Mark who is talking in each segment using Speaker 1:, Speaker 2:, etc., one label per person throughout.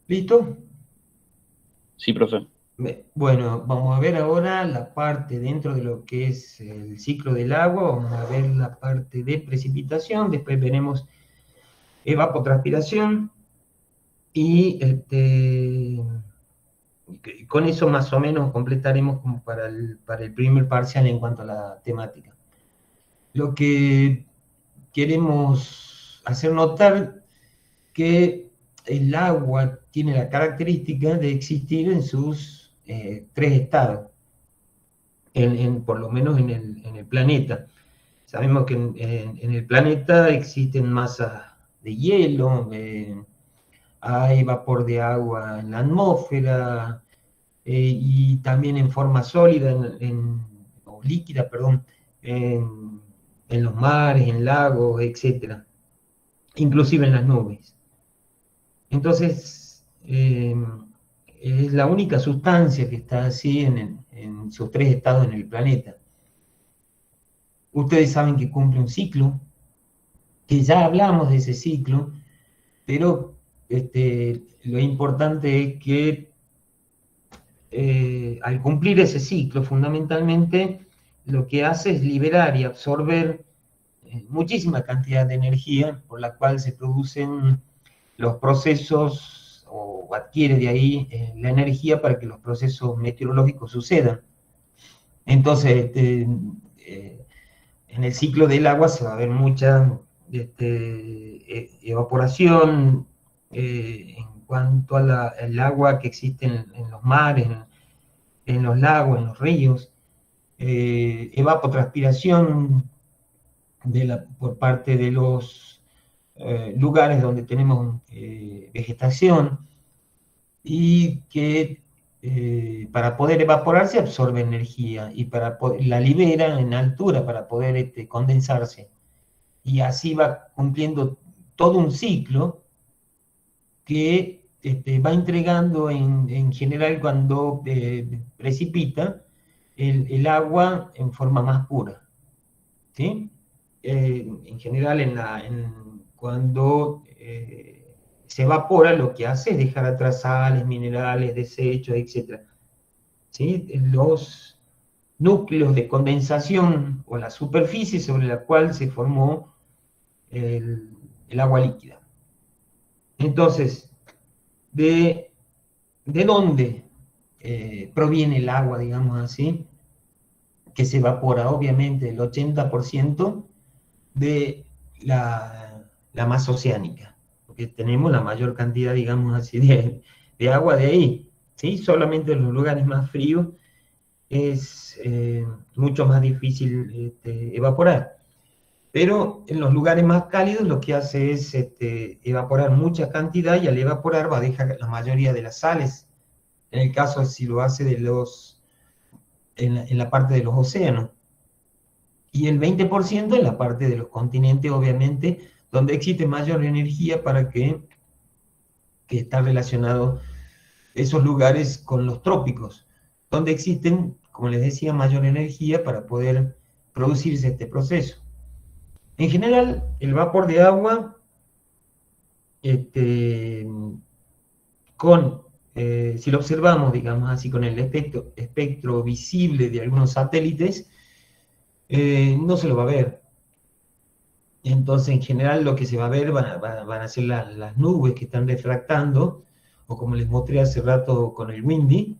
Speaker 1: ¿Listo?
Speaker 2: Sí, profe.
Speaker 1: Bueno, vamos a ver ahora la parte dentro de lo que es el ciclo del agua, vamos a ver la parte de precipitación, después veremos evapotranspiración y con eso más o menos completaremos como para el primer parcial en cuanto a la temática. Lo que queremos hacer notar que el agua tiene la característica de existir en sus tres estados, por lo menos en el planeta. Sabemos que en el planeta existen masas de hielo, hay vapor de agua en la atmósfera, y también en forma sólida o líquida, perdón, en los mares, en lagos, etcétera, inclusive en las nubes. Entonces, es la única sustancia que está así en sus tres estados en el planeta. Ustedes saben que cumple un ciclo, que ya hablamos de ese ciclo, pero lo importante es que al cumplir ese ciclo, fundamentalmente, lo que hace es liberar y absorber muchísima cantidad de energía por la cual se producen los procesos o adquiere de ahí la energía para que los procesos meteorológicos sucedan. Entonces, en el ciclo del agua se va a ver mucha evaporación en cuanto al agua que existe en los mares, en los lagos, en los ríos, evapotranspiración por parte de los lugares donde tenemos vegetación y que para poder evaporarse absorbe energía y la libera en altura para poder condensarse. Y así va cumpliendo todo un ciclo que va entregando en general cuando precipita el agua en forma más pura. ¿Sí? En general, cuando se evapora, lo que hace es dejar atrás sales, minerales, desechos, etc. ¿Sí? Los núcleos de condensación o la superficie sobre la cual se formó el agua líquida. Entonces, ¿de dónde proviene el agua, digamos así? Que se evapora, obviamente, el 80% de la masa oceánica, porque tenemos la mayor cantidad, digamos así, de agua de ahí, ¿sí? Solamente en los lugares más fríos es mucho más difícil evaporar. Pero en los lugares más cálidos lo que hace es evaporar mucha cantidad y al evaporar va a dejar la mayoría de las sales. En el caso, si lo hace en la parte de los océanos. Y el 20% en la parte de los continentes, obviamente, donde existe mayor energía para que está relacionado esos lugares con los trópicos, donde existen, como les decía, mayor energía para poder producirse este proceso. En general, el vapor de agua, si lo observamos, digamos así, con el espectro visible de algunos satélites, no se lo va a ver. Entonces, en general, lo que se va a ver van a ser las nubes que están refractando, o como les mostré hace rato con el Windy,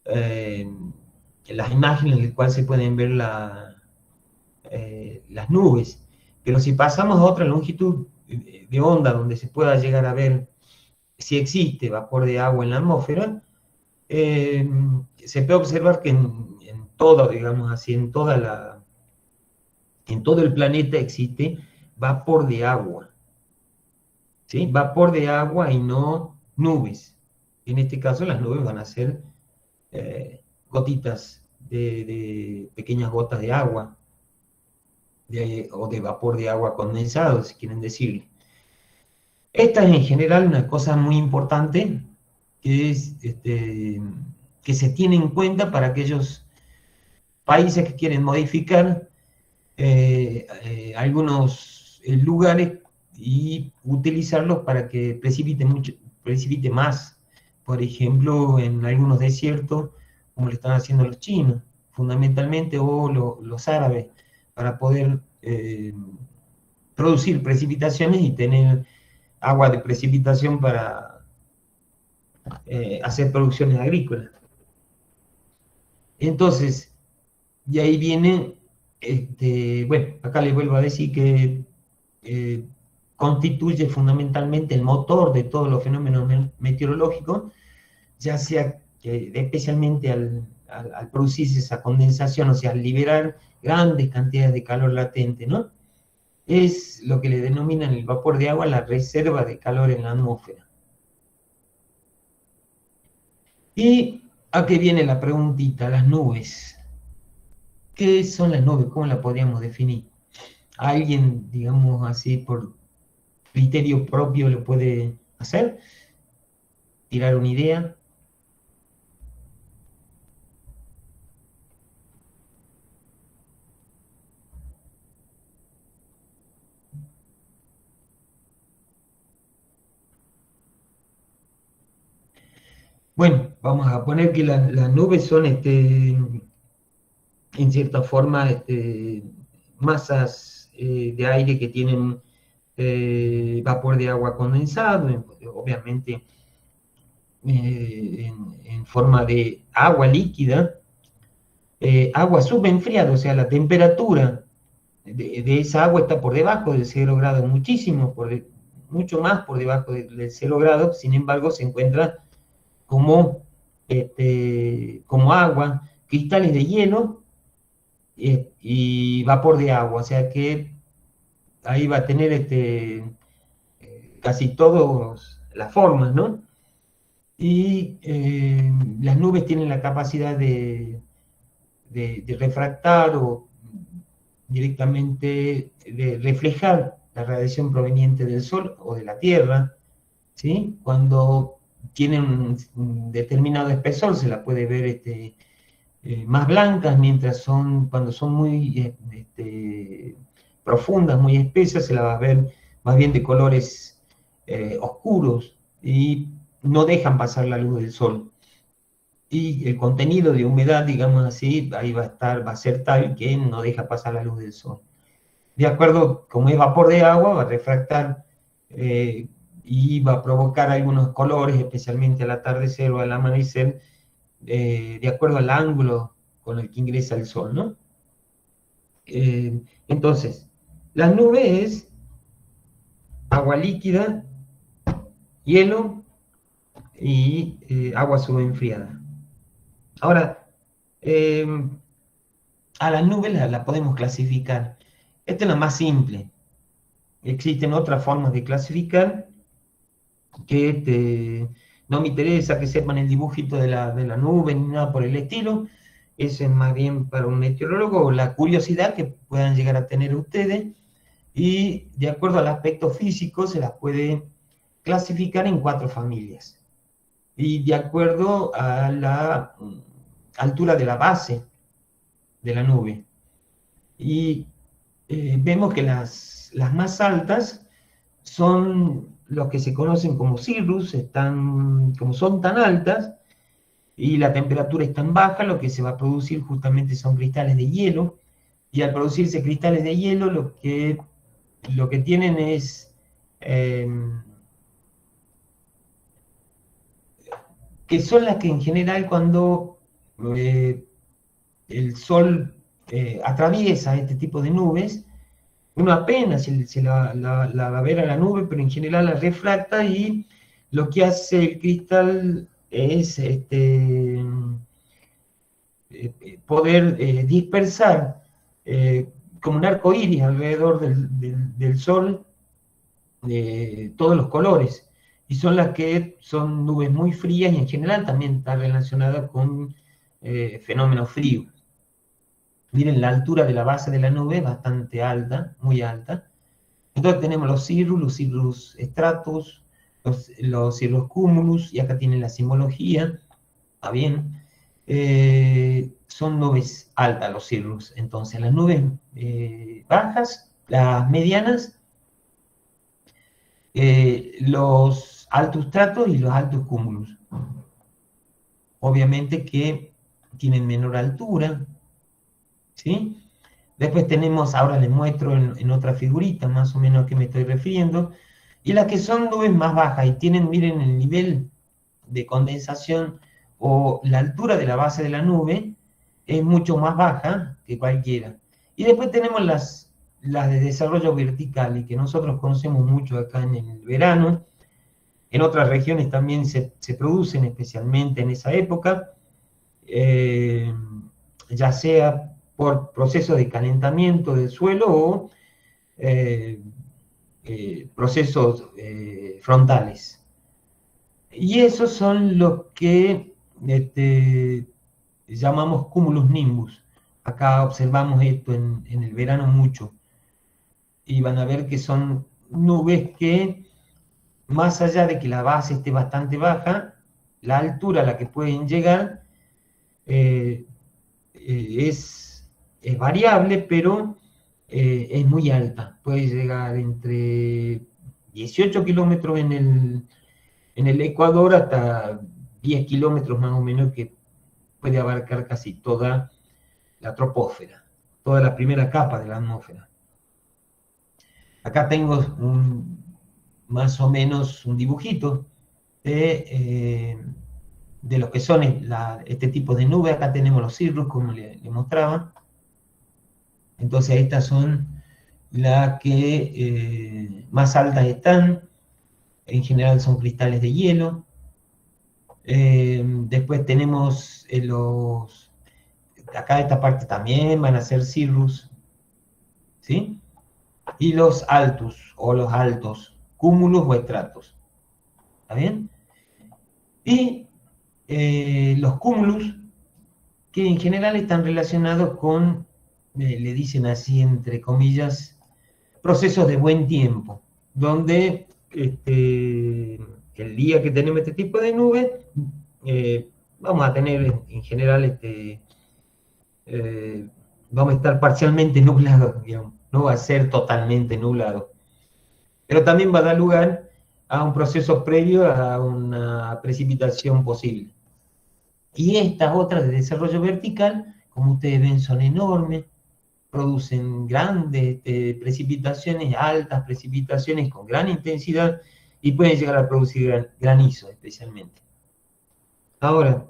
Speaker 1: las imágenes en las cuales se pueden ver las nubes. Pero si pasamos a otra longitud de onda donde se pueda llegar a ver si existe vapor de agua en la atmósfera, se puede observar que en todo, digamos así, en todo el planeta existe vapor de agua, ¿sí? Vapor de agua y no nubes. En este caso las nubes van a ser gotitas de pequeñas gotas de agua, o de vapor de agua condensado, si quieren decirle. Esta es en general una cosa muy importante que es que se tiene en cuenta para aquellos países que quieren modificar algunos lugares y utilizarlos para que precipite más. Por ejemplo, en algunos desiertos, como le están haciendo los chinos, fundamentalmente, o los árabes, para poder producir precipitaciones y tener agua de precipitación para hacer producciones agrícolas. Entonces, de ahí viene, bueno, acá les vuelvo a decir que constituye fundamentalmente el motor de todos los fenómenos meteorológicos, ya sea especialmente al producirse esa condensación, o sea, al liberar grandes cantidades de calor latente, ¿no? Es lo que le denominan el vapor de agua, la reserva de calor en la atmósfera. Y aquí viene la preguntita, las nubes. ¿Qué son las nubes? ¿Cómo las podríamos definir? ¿Alguien, digamos así, por criterio propio lo puede hacer? ¿Tirar una idea? Bueno, vamos a poner que las nubes son, en cierta forma, masas de aire que tienen vapor de agua condensado, obviamente en forma de agua líquida, agua subenfriada, o sea, la temperatura de esa agua está por debajo del 0 grados, mucho más por debajo del 0 grados, sin embargo se encuentra como, como agua, cristales de hielo y vapor de agua, o sea que ahí va a tener casi todas las formas, ¿no? Y las nubes tienen la capacidad de refractar o directamente de reflejar la radiación proveniente del Sol o de la Tierra, ¿sí? Cuando tienen un determinado espesor se la puede ver más blancas, cuando son muy profundas, muy espesas, se la va a ver más bien de colores oscuros y no dejan pasar la luz del sol. Y el contenido de humedad, digamos así, ahí va a ser tal que no deja pasar la luz del sol. De acuerdo, como es vapor de agua, va a refractar y va a provocar algunos colores, especialmente al atardecer o al amanecer, de acuerdo al ángulo con el que ingresa el sol, ¿no? Entonces, las nubes es agua líquida, hielo y agua subenfriada. Ahora, a las nubes la podemos clasificar. Esta es la más simple. Existen otras formas de clasificar que no me interesa que sepan el dibujito de la nube ni nada por el estilo. Eso es más bien para un meteorólogo, la curiosidad que puedan llegar a tener ustedes. Y de acuerdo al aspecto físico se las puede clasificar en 4 familias. Y de acuerdo a la altura de la base de la nube. Y vemos que las más altas son los que se conocen como cirrus, como son tan altas y la temperatura es tan baja, lo que se va a producir justamente son cristales de hielo, y al producirse cristales de hielo lo que tienen es que son las que en general cuando el sol atraviesa este tipo de nubes, uno apenas se la va a ver a la nube, pero en general la refracta y lo que hace el cristal es poder dispersar como un arco iris alrededor del sol todos los colores. Y son las que son nubes muy frías y en general también está relacionada con fenómenos fríos. Miren, la altura de la base de la nube es bastante alta, muy alta. Entonces tenemos los cirrus stratus, los cirrus cumulus, y acá tienen la simbología, ¿está bien? Son nubes altas los cirrus. Entonces las nubes bajas, las medianas, los altos stratos y los altos cúmulos. Obviamente que tienen menor altura, ¿sí? Después tenemos, ahora les muestro en otra figurita más o menos a qué me estoy refiriendo, y las que son nubes más bajas y tienen, miren, el nivel de condensación o la altura de la base de la nube es mucho más baja que cualquiera. Y después tenemos las de desarrollo vertical, y que nosotros conocemos mucho acá en el verano. En otras regiones también se producen, especialmente en esa época, ya sea por procesos de calentamiento del suelo o procesos frontales. Y esos son los que llamamos cumulus nimbus. Acá observamos esto en el verano mucho. Y van a ver que son nubes que, más allá de que la base esté bastante baja, la altura a la que pueden llegar es variable, pero es muy alta. Puede llegar entre 18 kilómetros en el Ecuador hasta 10 kilómetros más o menos, que puede abarcar casi toda la troposfera, toda la primera capa de la atmósfera. Acá tengo más o menos un dibujito de lo que son este tipo de nubes. Acá tenemos los cirrus, como le mostraba. Entonces estas son las que más altas están. En general son cristales de hielo. Después tenemos acá esta parte también van a ser cirrus, ¿sí? Y los altus, o los altos, cúmulos o estratos. ¿Está bien? Y los cúmulos, que en general están relacionados con, le dicen así entre comillas, procesos de buen tiempo, donde el día que tenemos este tipo de nube, vamos a tener en general, vamos a estar parcialmente nublados, digamos. No va a ser totalmente nublado, pero también va a dar lugar a un proceso previo a una precipitación posible. Y estas otras de desarrollo vertical, como ustedes ven, son enormes, producen grandes precipitaciones, altas precipitaciones con gran intensidad, y pueden llegar a producir granizo especialmente. Ahora,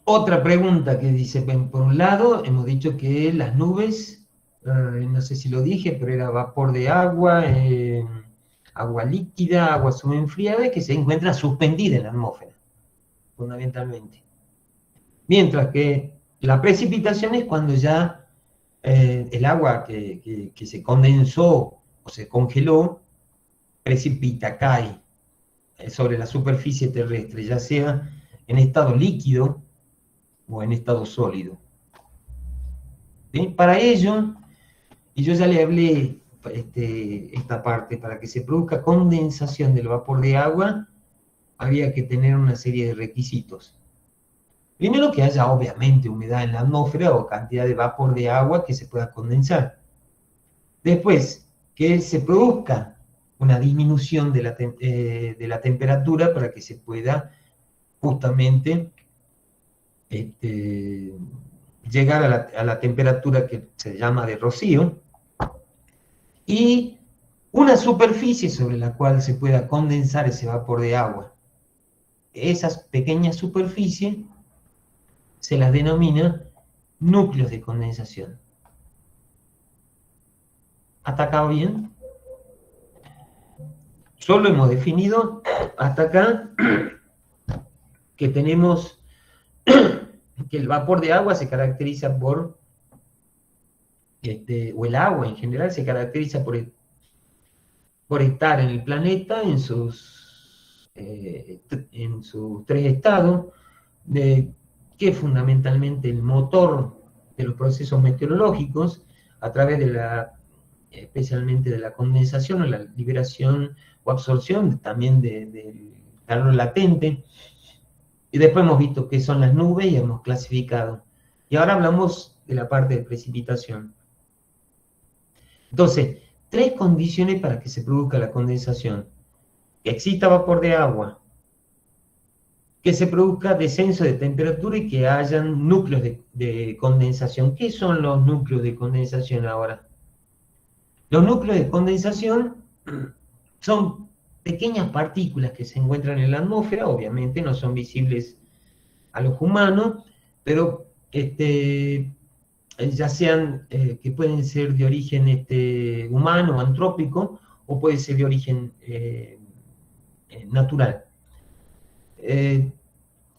Speaker 1: otra pregunta que dice, por un lado, hemos dicho que las nubes, no sé si lo dije, pero era vapor de agua, agua líquida, agua subenfriada, que se encuentra suspendida en la atmósfera, fundamentalmente. Mientras que la precipitación es cuando ya el agua que se condensó o se congeló, precipita, cae sobre la superficie terrestre, ya sea en estado líquido o en estado sólido. ¿Sí? Para ello, y yo ya le hablé esta parte, para que se produzca condensación del vapor de agua, había que tener una serie de requisitos. Primero, que haya obviamente humedad en la atmósfera o cantidad de vapor de agua que se pueda condensar. Después, que se produzca una disminución de la temperatura para que se pueda justamente llegar a la temperatura que se llama de rocío, y una superficie sobre la cual se pueda condensar ese vapor de agua. Esas pequeñas superficies se las denomina núcleos de condensación. ¿Hasta acá bien? Solo hemos definido hasta acá que tenemos que el vapor de agua se caracteriza por, o el agua en general se caracteriza por estar en el planeta en sus tres estados, que es fundamentalmente el motor de los procesos meteorológicos, a través especialmente de la condensación o la liberación o absorción también del calor latente. Y después hemos visto qué son las nubes y hemos clasificado. Y ahora hablamos de la parte de precipitación. Entonces, tres condiciones para que se produzca la condensación: que exista vapor de agua, que se produzca descenso de temperatura y que hayan núcleos de condensación. ¿Qué son los núcleos de condensación ahora? Los núcleos de condensación son pequeñas partículas que se encuentran en la atmósfera, obviamente no son visibles a los humanos, pero ya sean que pueden ser de origen humano, antrópico, o puede ser de origen natural.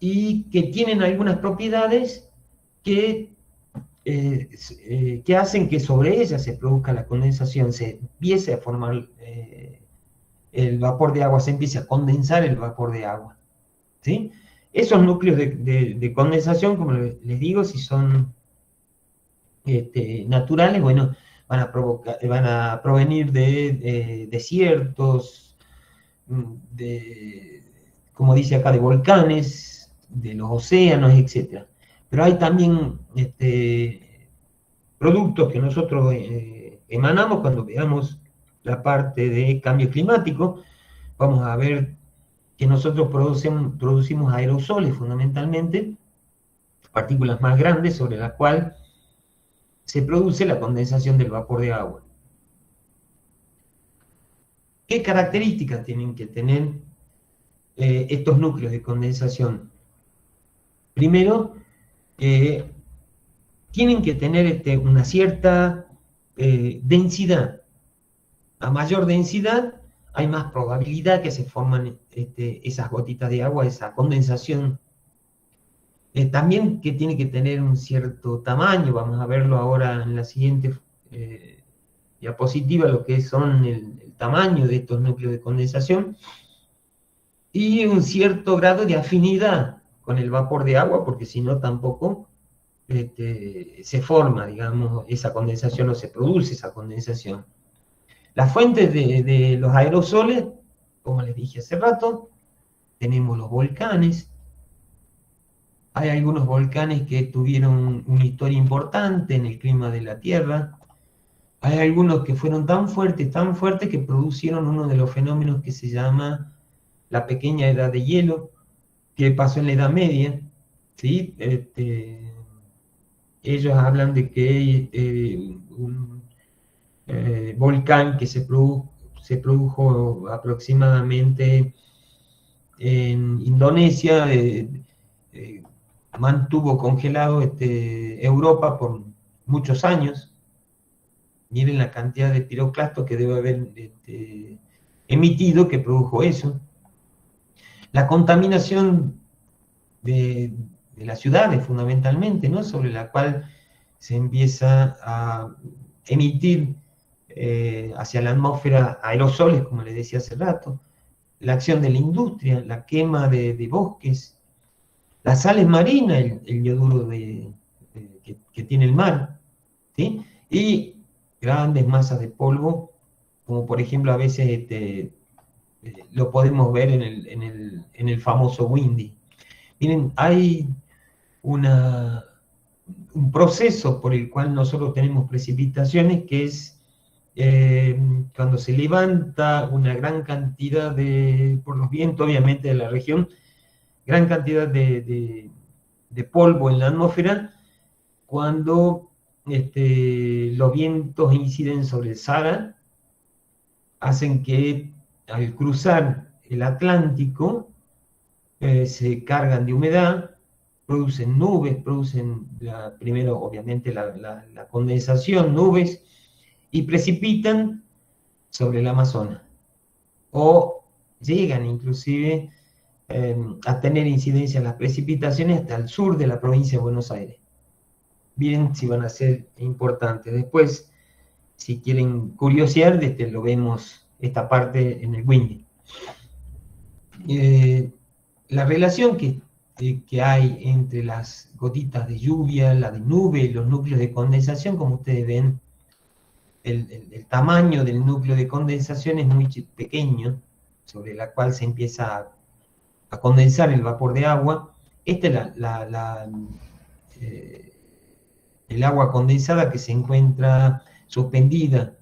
Speaker 1: Y que tienen algunas propiedades que hacen que sobre ellas se produzca la condensación, se empiece a formar el vapor de agua, se empiece a condensar el vapor de agua, ¿sí? Esos núcleos de condensación, como les digo, si son naturales, bueno, van a provenir de desiertos, como dice acá, de volcanes, de los océanos, etc. Pero hay también productos que nosotros emanamos cuando veamos la parte de cambio climático. Vamos a ver que nosotros producimos aerosoles fundamentalmente, partículas más grandes sobre las cuales se produce la condensación del vapor de agua. ¿Qué características tienen que tener estos núcleos de condensación? Primero, tienen que tener una cierta densidad. A mayor densidad, hay más probabilidad que se forman esas gotitas de agua, esa condensación. También que tiene que tener un cierto tamaño, vamos a verlo ahora en la siguiente diapositiva, lo que son el tamaño de estos núcleos de condensación, y un cierto grado de afinidad con el vapor de agua, porque si no tampoco se forma, digamos, esa condensación o se produce esa condensación. Las fuentes de los aerosoles, como les dije hace rato, tenemos los volcanes. Hay algunos volcanes que tuvieron una historia importante en el clima de la Tierra. Hay algunos que fueron tan fuertes que producieron uno de los fenómenos que se llama la pequeña edad de hielo, que pasó en la Edad Media, ¿sí? Ellos hablan de que un volcán que se produjo aproximadamente en Indonesia, mantuvo congelado Europa por muchos años. Miren la cantidad de piroclastos que debe haber emitido que produjo eso. La contaminación de las ciudades, fundamentalmente, ¿no? Sobre la cual se empieza a emitir hacia la atmósfera aerosoles, como les decía hace rato. La acción de la industria, la quema de bosques, las sales marinas, el yoduro que tiene el mar, ¿sí? Y grandes masas de polvo, como por ejemplo a veces lo podemos ver en el famoso Windy. Miren, hay un proceso por el cual nosotros tenemos precipitaciones, que es cuando se levanta una gran cantidad por los vientos, obviamente, de la región, gran cantidad de polvo en la atmósfera, cuando los vientos inciden sobre el Sahara, hacen que al cruzar el Atlántico se cargan de humedad, producen nubes, producen primero obviamente la condensación, nubes, y precipitan sobre el Amazonas, o llegan inclusive a tener incidencia las precipitaciones hasta el sur de la provincia de Buenos Aires. Miren si van a ser importantes. Después, si quieren curiosear, lo vemos esta parte en el Windy. La relación que hay entre las gotitas de lluvia, la de nube y los núcleos de condensación, como ustedes ven, el tamaño del núcleo de condensación es muy pequeño, sobre la cual se empieza a condensar el vapor de agua. Esta es el agua condensada que se encuentra suspendida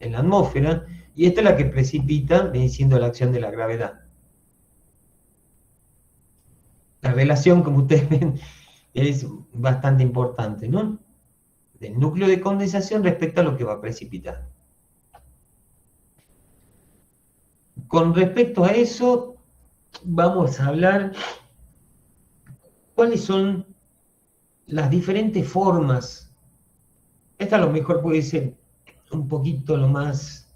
Speaker 1: en la atmósfera, y esta es la que precipita, viene siendo la acción de la gravedad. La relación, como ustedes ven, es bastante importante, ¿no? Del núcleo de condensación respecto a lo que va a precipitar. Con respecto a eso, vamos a hablar cuáles son las diferentes formas. Esta a lo mejor puede ser un poquito lo más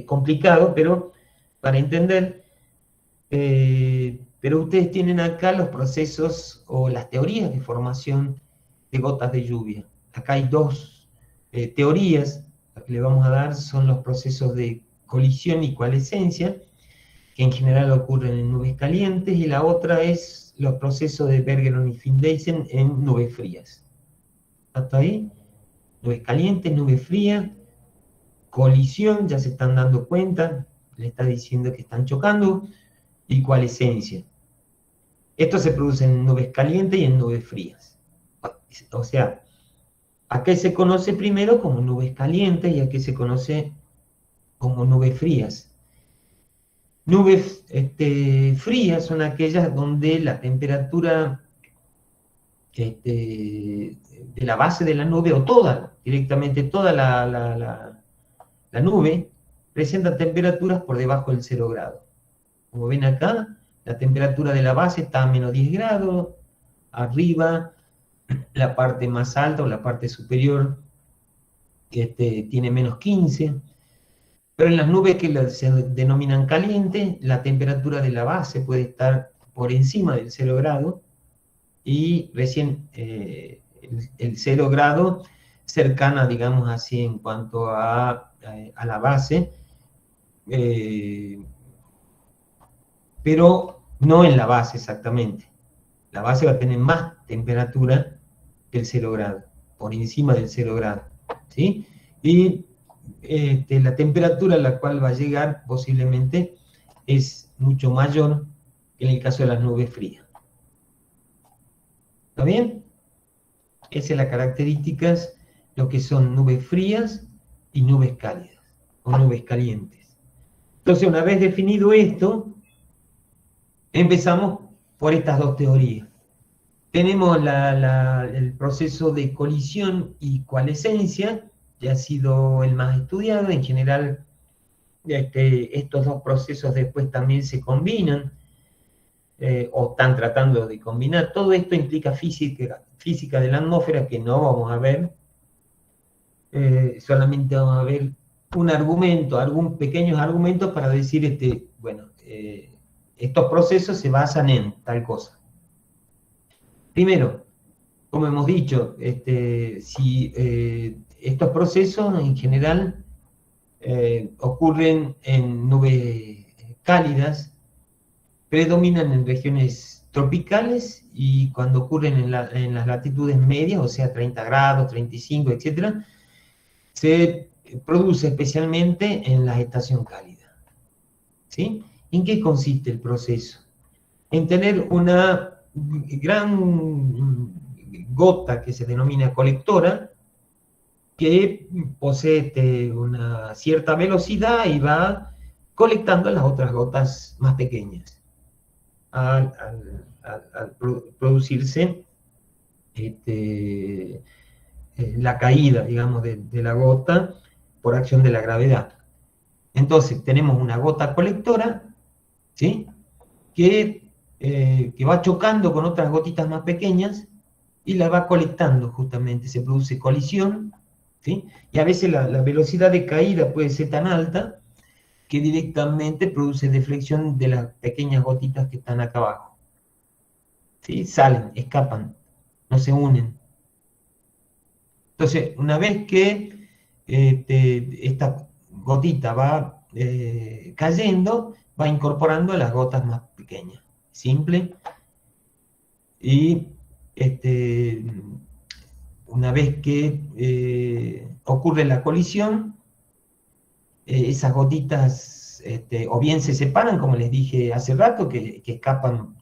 Speaker 1: complicado, pero para entender, pero ustedes tienen acá los procesos o las teorías de formación de gotas de lluvia. Acá hay dos teorías, las que le vamos a dar son los procesos de colisión y coalescencia, que en general ocurren en nubes calientes, y la otra es los procesos de Bergeron y Finlayson en nubes frías. ¿Hasta ahí? Nubes calientes, nubes frías, colisión, ya se están dando cuenta, le está diciendo que están chocando, y coalescencia. Esto se produce en nubes calientes y en nubes frías. O sea, ¿a qué se conoce primero como nubes calientes y a qué se conoce como nubes frías? Nubes frías son aquellas donde la temperatura de la base de la nube, o directamente toda la nube, presenta temperaturas por debajo del 0 grado. Como ven acá, la temperatura de la base está a menos 10 grados, arriba la parte más alta o la parte superior tiene menos 15, pero en las nubes que se denominan calientes, la temperatura de la base puede estar por encima del 0 grado, y recién el 0 grado cercana, digamos así, en cuanto a la base, pero no en la base exactamente. La base va a tener más temperatura que el 0 grado, por encima del 0 grado, ¿sí? Y la temperatura a la cual va a llegar posiblemente es mucho mayor que en el caso de las nubes frías. ¿Está bien? Esas son las características, lo que son nubes frías y nubes cálidas, o nubes calientes. Entonces, una vez definido esto, empezamos por estas dos teorías. Tenemos el proceso de colisión y coalescencia, que ha sido el más estudiado. En general, estos dos procesos después también se combinan, o están tratando de combinar. Todo esto implica física de la atmósfera, que no vamos a ver. Solamente vamos a ver un argumento, pequeños argumentos para decir, bueno, estos procesos se basan en tal cosa. Primero, como hemos dicho, si estos procesos en general ocurren en nubes cálidas, predominan en regiones tropicales, y cuando ocurren en las latitudes medias, o sea, 30 grados, 35, etc., se produce especialmente en la estación cálida. ¿Sí? ¿En qué consiste el proceso? En tener una gran gota que se denomina colectora, que posee una cierta velocidad y va colectando las otras gotas más pequeñas al producirse la caída, digamos, de la gota por acción de la gravedad. Entonces tenemos una gota colectora, ¿sí?, que va chocando con otras gotitas más pequeñas y la va colectando justamente, se produce colisión, ¿sí? Y a veces la velocidad de caída puede ser tan alta que directamente produce deflexión de las pequeñas gotitas que están acá abajo, ¿sí? Salen, escapan, no se unen. Entonces, una vez que esta gotita va cayendo, va incorporando a las gotas más pequeñas. Simple. Y una vez que ocurre la colisión, esas gotitas o bien se separan, como les dije hace rato, que escapan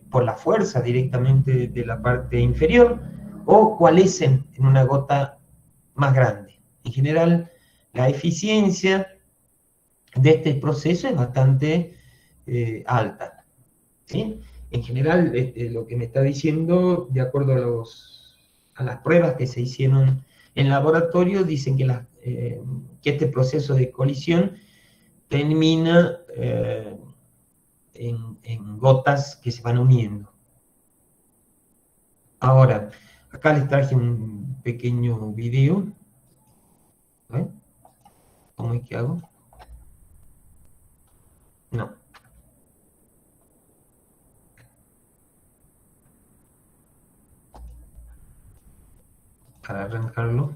Speaker 1: por la fuerza directamente de la parte inferior, o coalescen en una gota más grande. En general, la eficiencia de este proceso es bastante alta, ¿sí? En general, lo que me está diciendo, de acuerdo a las pruebas que se hicieron en laboratorio, dicen que este proceso de colisión termina en gotas que se van uniendo. Ahora, acá les traje un pequeño video. ¿Ven? ¿Cómo es que hago? No. Para arrancarlo.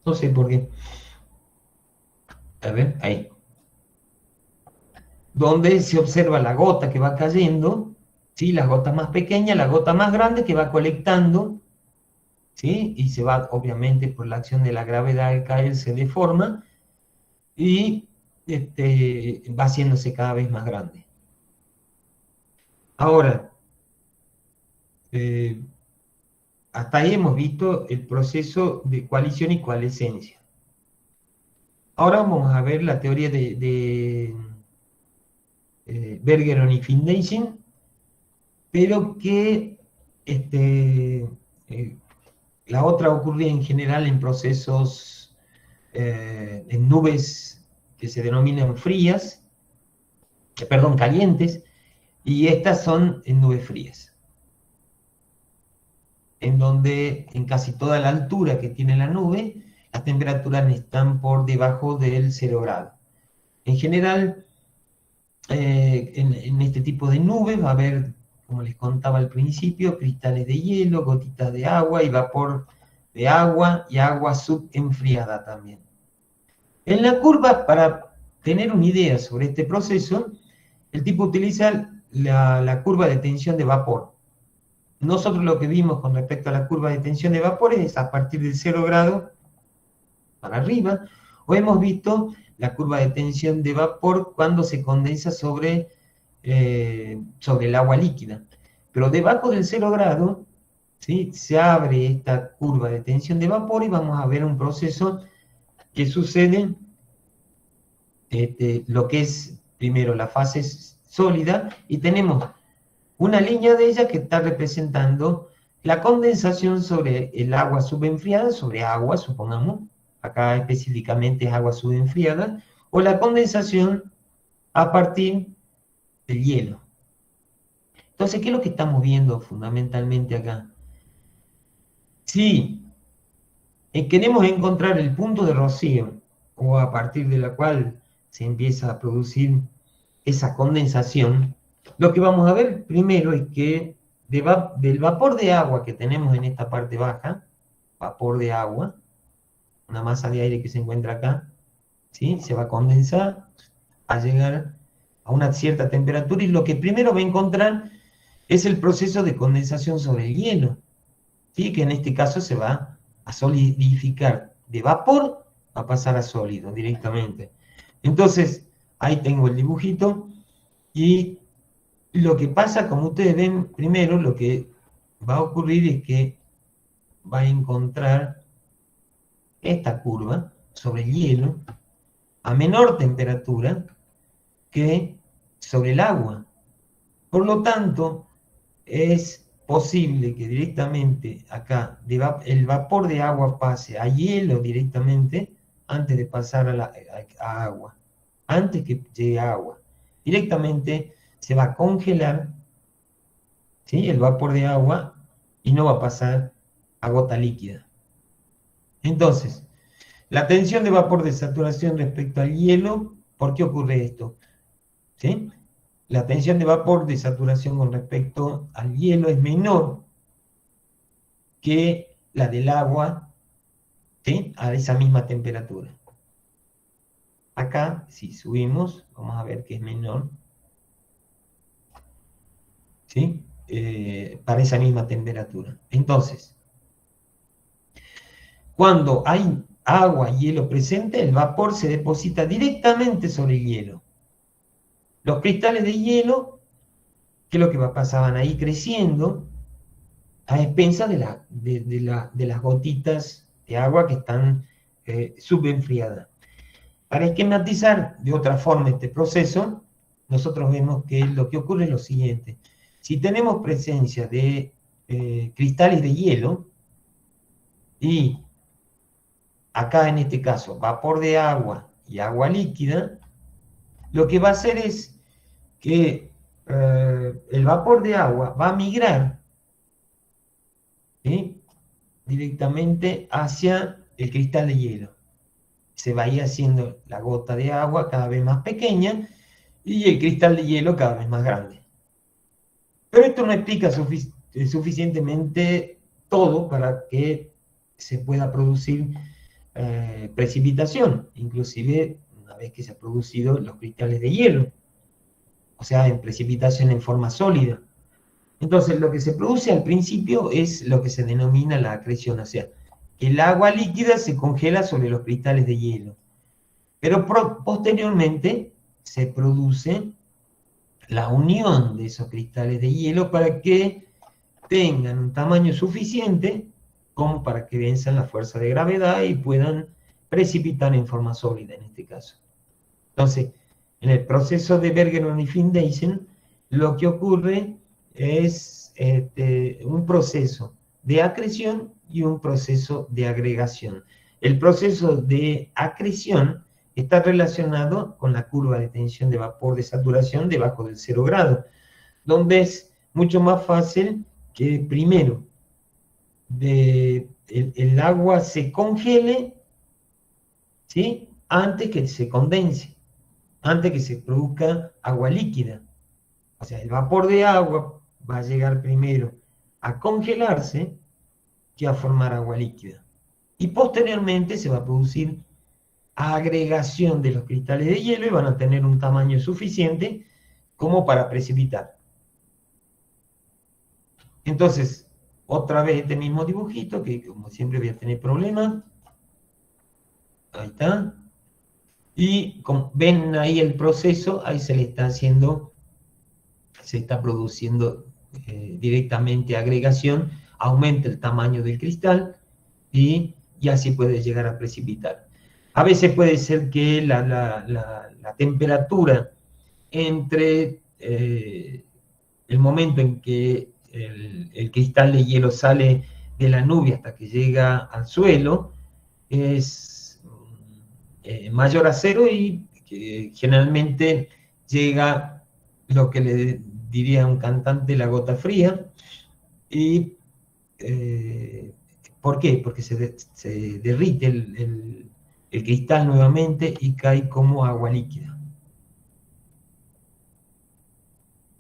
Speaker 1: No sé por qué. A ver, ahí. Donde se observa la gota que va cayendo, ¿sí? Las gotas más pequeñas, la gota más grande que va colectando, ¿sí? Y se va, obviamente, por la acción de la gravedad al caer, se deforma y va haciéndose cada vez más grande. Ahora, hasta ahí hemos visto el proceso de coalición y coalescencia. Ahora vamos a ver la teoría de Bergeron y Findeisen, pero que la otra ocurre en general en procesos, en nubes que se denominan frías, perdón, calientes, y estas son en nubes frías, en donde en casi toda la altura que tiene la nube, las temperaturas están por debajo del 0 grado. En general, en este tipo de nubes va a haber, como les contaba al principio, cristales de hielo, gotitas de agua y vapor de agua y agua subenfriada también. En la curva, para tener una idea sobre este proceso, el tipo utiliza la curva de tensión de vapor. Nosotros lo que vimos con respecto a la curva de tensión de vapor es a partir del 0 grado para arriba, o hemos visto la curva de tensión de vapor cuando se condensa sobre el agua líquida. Pero debajo del 0 grado, ¿sí? Se abre esta curva de tensión de vapor y vamos a ver un proceso que sucede, lo que es primero la fase sólida, y tenemos una línea de ella que está representando la condensación sobre el agua subenfriada, sobre agua, supongamos, acá específicamente es agua subenfriada, o la condensación a partir del hielo. Entonces, ¿qué es lo que estamos viendo fundamentalmente acá? Si queremos encontrar el punto de rocío, o a partir de la cual se empieza a producir esa condensación, lo que vamos a ver primero es que del vapor de agua que tenemos en esta parte baja, vapor de agua, una masa de aire que se encuentra acá, ¿sí? Se va a condensar, a llegar a una cierta temperatura, y lo que primero va a encontrar es el proceso de condensación sobre el hielo, ¿sí? Que en este caso se va a solidificar. De vapor va a pasar a sólido directamente. Entonces, ahí tengo el dibujito, y lo que pasa, como ustedes ven, primero lo que va a ocurrir es que va a encontrar esta curva sobre el hielo a menor temperatura que sobre el agua. Por lo tanto, es posible que directamente acá el vapor de agua pase a hielo directamente antes de pasar a agua. Antes que llegue a agua. Directamente se va a congelar, ¿sí? El vapor de agua, y no va a pasar a gota líquida. Entonces, la tensión de vapor de saturación respecto al hielo, ¿por qué ocurre esto? ¿Sí? La tensión de vapor de saturación con respecto al hielo es menor que la del agua, ¿sí? A esa misma temperatura. Acá, si subimos, vamos a ver que es menor, ¿sí? Para esa misma temperatura. Entonces, cuando hay agua y hielo presente, el vapor se deposita directamente sobre el hielo. Los cristales de hielo, ¿qué es lo que pasar? Van a ir creciendo, a expensas de las gotitas de agua que están subenfriadas. Para esquematizar de otra forma este proceso, nosotros vemos que lo que ocurre es lo siguiente. Si tenemos presencia de cristales de hielo, y acá en este caso vapor de agua y agua líquida, lo que va a hacer es que el vapor de agua va a migrar, ¿sí?, directamente hacia el cristal de hielo. Se va a ir haciendo la gota de agua cada vez más pequeña y el cristal de hielo cada vez más grande. Pero esto no explica suficientemente todo para que se pueda producir precipitación, inclusive una vez que se han producido los cristales de hielo, o sea, en precipitación en forma sólida. Entonces, lo que se produce al principio es lo que se denomina la acreción, o sea, que el agua líquida se congela sobre los cristales de hielo. Pero posteriormente se produce la unión de esos cristales de hielo para que tengan un tamaño suficiente como para que venzan la fuerza de gravedad y puedan precipitar en forma sólida en este caso. Entonces, en el proceso de Bergeron y Findeisen, lo que ocurre es un proceso de acreción y un proceso de agregación. El proceso de acreción está relacionado con la curva de tensión de vapor de saturación debajo del 0 grado, donde es mucho más fácil que primero el agua se congele, ¿sí?, antes que se condense, antes que se produzca agua líquida. O sea, el vapor de agua va a llegar primero a congelarse que a formar agua líquida. Y posteriormente se va a producir agregación de los cristales de hielo y van a tener un tamaño suficiente como para precipitar. Entonces, otra vez este mismo dibujito, que como siempre voy a tener problemas. Ahí está. Y como ven ahí el proceso, ahí se le está haciendo, se está produciendo directamente agregación, aumenta el tamaño del cristal y así puede llegar a precipitar. A veces puede ser que la temperatura entre el momento en que el cristal de hielo sale de la nube hasta que llega al suelo es mayor a 0 y que generalmente llega lo que le diría un cantante la gota fría. Y ¿por qué? Porque se derrite el cristal nuevamente y cae como agua líquida.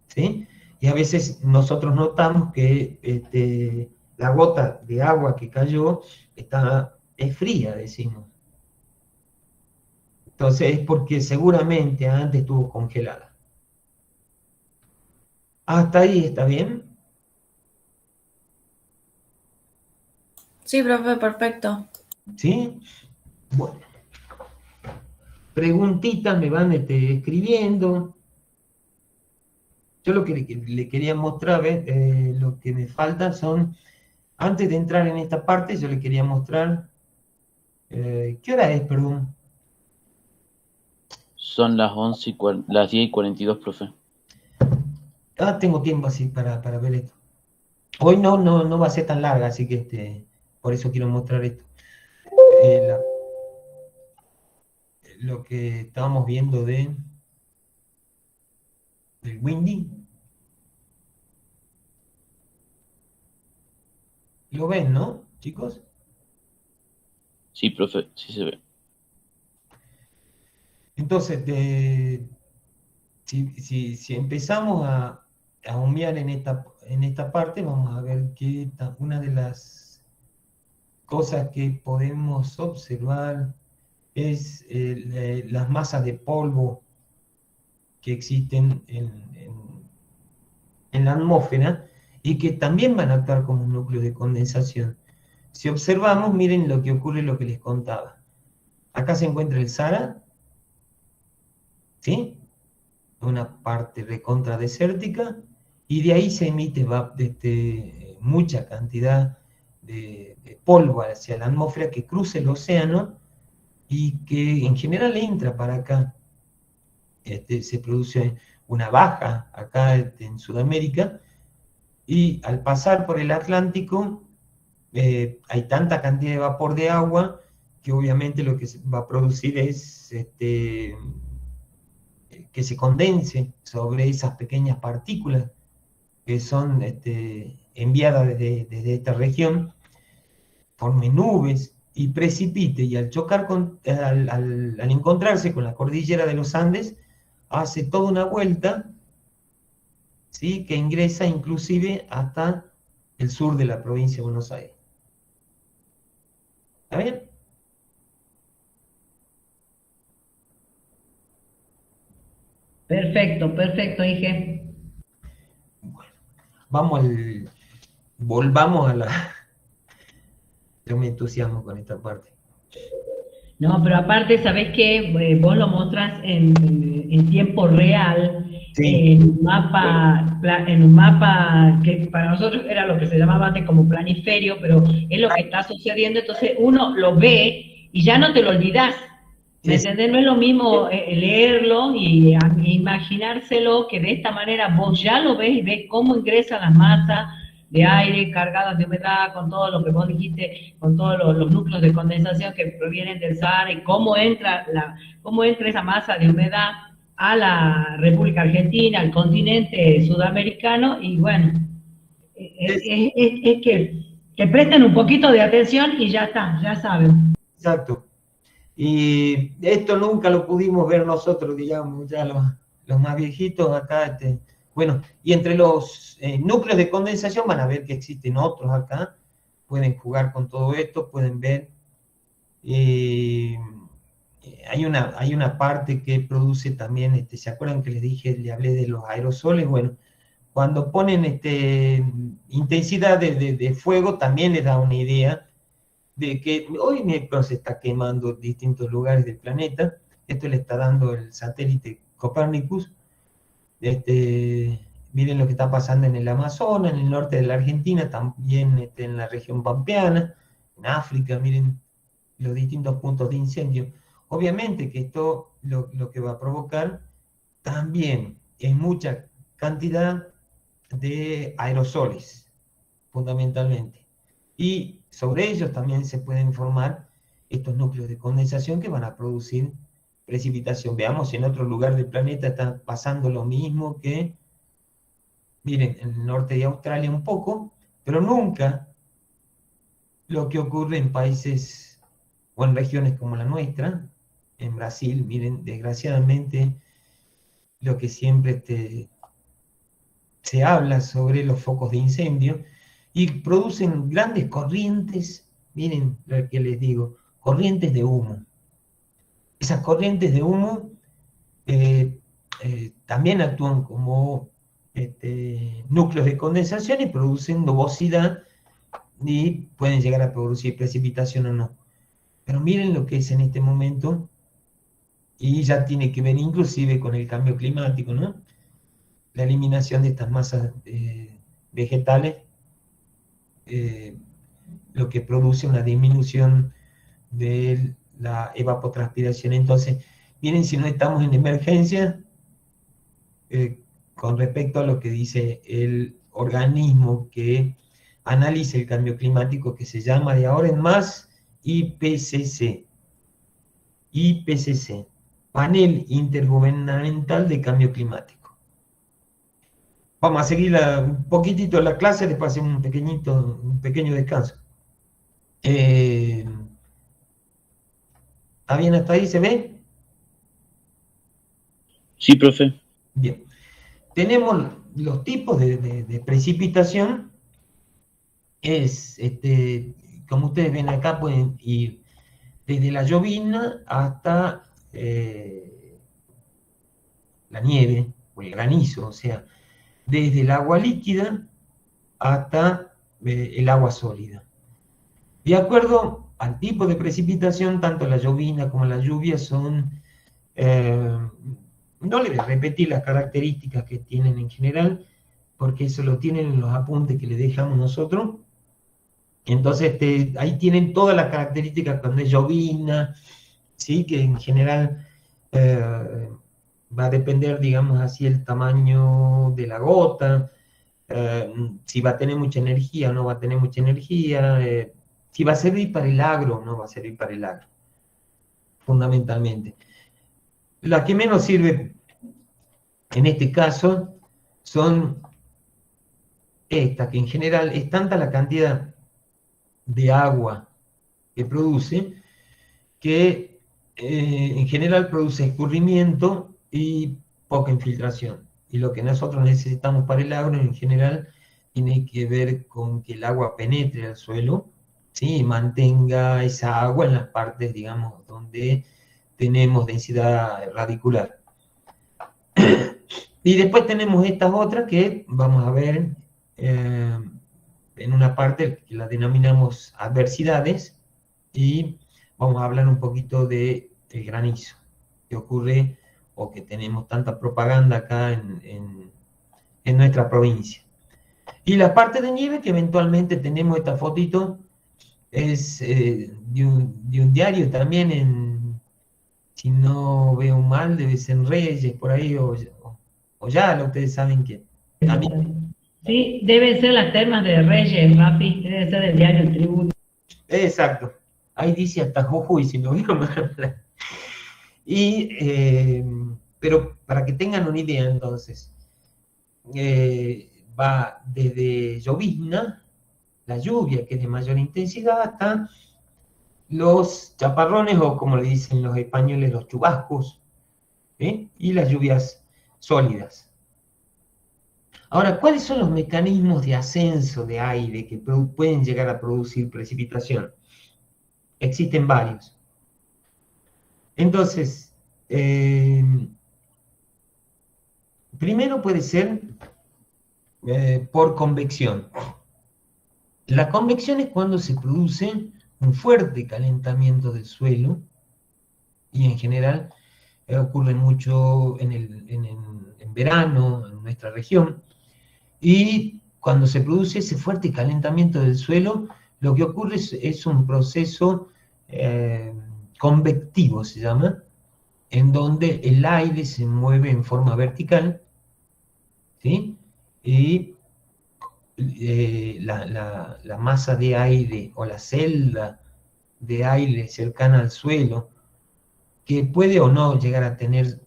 Speaker 1: ¿Sí? Y a veces nosotros notamos que la gota de agua que cayó es fría, decimos. Entonces es porque seguramente antes estuvo congelada. ¿Hasta ahí está bien?
Speaker 3: Sí, profe, perfecto.
Speaker 1: ¿Sí? Bueno. Preguntitas me van escribiendo. Yo lo que le quería mostrar, lo que me falta son, antes de entrar en esta parte, yo le quería mostrar, ¿qué hora es, perdón?
Speaker 2: Son las 10:42, profe.
Speaker 1: Ah, tengo tiempo así para ver esto. Hoy no va a ser tan larga, así que por eso quiero mostrar esto. Lo que estábamos viendo del Windy. ¿Lo ven, no, chicos?
Speaker 2: Sí, profe, sí se ve.
Speaker 1: Entonces, si empezamos a humear en esta parte, vamos a ver que una de las cosas que podemos observar es las masas de polvo que existen en la atmósfera y que también van a actuar como un núcleo de condensación. Si observamos, miren lo que ocurre, lo que les contaba. Acá se encuentra el Sahara, ¿sí? Una parte recontra desértica, y de ahí se emite mucha cantidad de polvo hacia la atmósfera que cruza el océano y que en general entra para acá. Se produce una baja acá en Sudamérica, y al pasar por el Atlántico hay tanta cantidad de vapor de agua que obviamente lo que se va a producir es que se condense sobre esas pequeñas partículas que son enviadas desde esta región, forme nubes y precipite, y al chocar al encontrarse con la cordillera de los Andes, hace toda una vuelta, ¿sí?, que ingresa inclusive hasta el sur de la provincia de Buenos Aires. ¿Está bien?
Speaker 4: Perfecto, perfecto, Inge.
Speaker 1: Bueno, volvamos a la... Yo me entusiasmo con esta parte.
Speaker 4: No, pero aparte, ¿sabés qué? Vos lo mostrás en tiempo real,
Speaker 1: Sí.
Speaker 4: en un mapa que para nosotros era lo que se llamaba antes como planiferio, pero es lo que está sucediendo, entonces uno lo ve y ya no te lo olvidás. ¿Me entendés? No es lo mismo leerlo y imaginárselo, que de esta manera vos ya lo ves y ves cómo ingresan las masas de aire cargadas de humedad, con todo lo que vos dijiste, con todos los núcleos de condensación que provienen del Sahara, y cómo entra esa masa de humedad a la República Argentina, al continente sudamericano. Y bueno, es que presten un poquito de atención y ya está, ya saben.
Speaker 1: Exacto. Y esto nunca lo pudimos ver nosotros, digamos, ya los más viejitos acá. Bueno, y entre los núcleos de condensación van a ver que existen otros acá, pueden jugar con todo esto, pueden ver. Hay una parte que produce también, ¿se acuerdan que le hablé de los aerosoles? Bueno, cuando ponen intensidad de fuego, también les da una idea de que hoy se está quemando distintos lugares del planeta. Esto le está dando el satélite Copernicus. Miren lo que está pasando en el Amazonas, en el norte de la Argentina, también en la región pampeana, en África. Miren los distintos puntos de incendio. Obviamente que esto lo que va a provocar también es mucha cantidad de aerosoles, fundamentalmente. Y sobre ellos también se pueden formar estos núcleos de condensación que van a producir precipitación. Veamos si en otro lugar del planeta está pasando lo mismo que, miren, en el norte de Australia un poco, pero nunca lo que ocurre en países o en regiones como la nuestra, en Brasil. Miren, desgraciadamente, lo que siempre se habla sobre los focos de incendio, y producen grandes corrientes. Miren lo que les digo, corrientes de humo. Esas corrientes de humo también actúan como núcleos de condensación y producen nubosidad, y pueden llegar a producir precipitación o no. Pero miren lo que es en este momento, y ya tiene que ver inclusive con el cambio climático, ¿no? La eliminación de estas masas vegetales, lo que produce una disminución de la evapotranspiración. Entonces, miren si no estamos en emergencia con respecto a lo que dice el organismo que analiza el cambio climático, que se llama de ahora en más IPCC. IPCC, Panel Intergubernamental de Cambio Climático. Vamos a seguir un poquitito la clase, después hacemos un pequeño descanso. ¿Está bien hasta ahí? ¿Se ve?
Speaker 2: Sí, profe.
Speaker 1: Bien. Tenemos los tipos de precipitación. Como ustedes ven acá, pueden ir desde la llovizna hasta la nieve o el granizo, o sea, desde el agua líquida hasta el agua sólida. De acuerdo al tipo de precipitación, tanto la llovizna como la lluvia son... no les voy a repetir las características que tienen en general, porque eso lo tienen en los apuntes que le dejamos nosotros. Entonces, ahí tienen todas las características cuando es llovizna, ¿sí? Que en general va a depender, digamos así, el tamaño de la gota, si va a tener mucha energía o no va a tener mucha energía, si va a servir para el agro o no va a servir para el agro, fundamentalmente. La que menos sirve en este caso son estas, que en general es tanta la cantidad de agua que produce, que en general produce escurrimiento y poca infiltración. Y lo que nosotros necesitamos para el agro en general tiene que ver con que el agua penetre al suelo, ¿sí? Y mantenga esa agua en las partes, digamos, donde tenemos densidad radicular. Y después tenemos estas otras que vamos a ver en una parte que la denominamos adversidades, y vamos a hablar un poquito del granizo, que ocurre o que tenemos tanta propaganda acá en nuestra provincia. Y la parte de nieve, que eventualmente tenemos esta fotito, es de un diario también, si no veo mal, debe ser en Reyes, por ahí, o ya, ustedes saben que también.
Speaker 4: Sí, deben ser las termas de Reyes, Rafi, debe ser del diario El Tributo.
Speaker 1: Exacto, ahí dice hasta Jujuy, si no veo mal. Pero para que tengan una idea, entonces, va desde llovizna, la lluvia, que es de mayor intensidad, hasta los chaparrones, o como le dicen los españoles, los chubascos, y las lluvias sólidas. Ahora, ¿cuáles son los mecanismos de ascenso de aire que pueden llegar a producir precipitación? Existen varios. Entonces, primero puede ser por convección. La convección es cuando se produce un fuerte calentamiento del suelo, y en general ocurre mucho en verano en nuestra región, y cuando se produce ese fuerte calentamiento del suelo, lo que ocurre es un proceso convectivo, se llama, en donde el aire se mueve en forma vertical, ¿sí? Y la masa de aire o la celda de aire cercana al suelo, que puede o no llegar a tener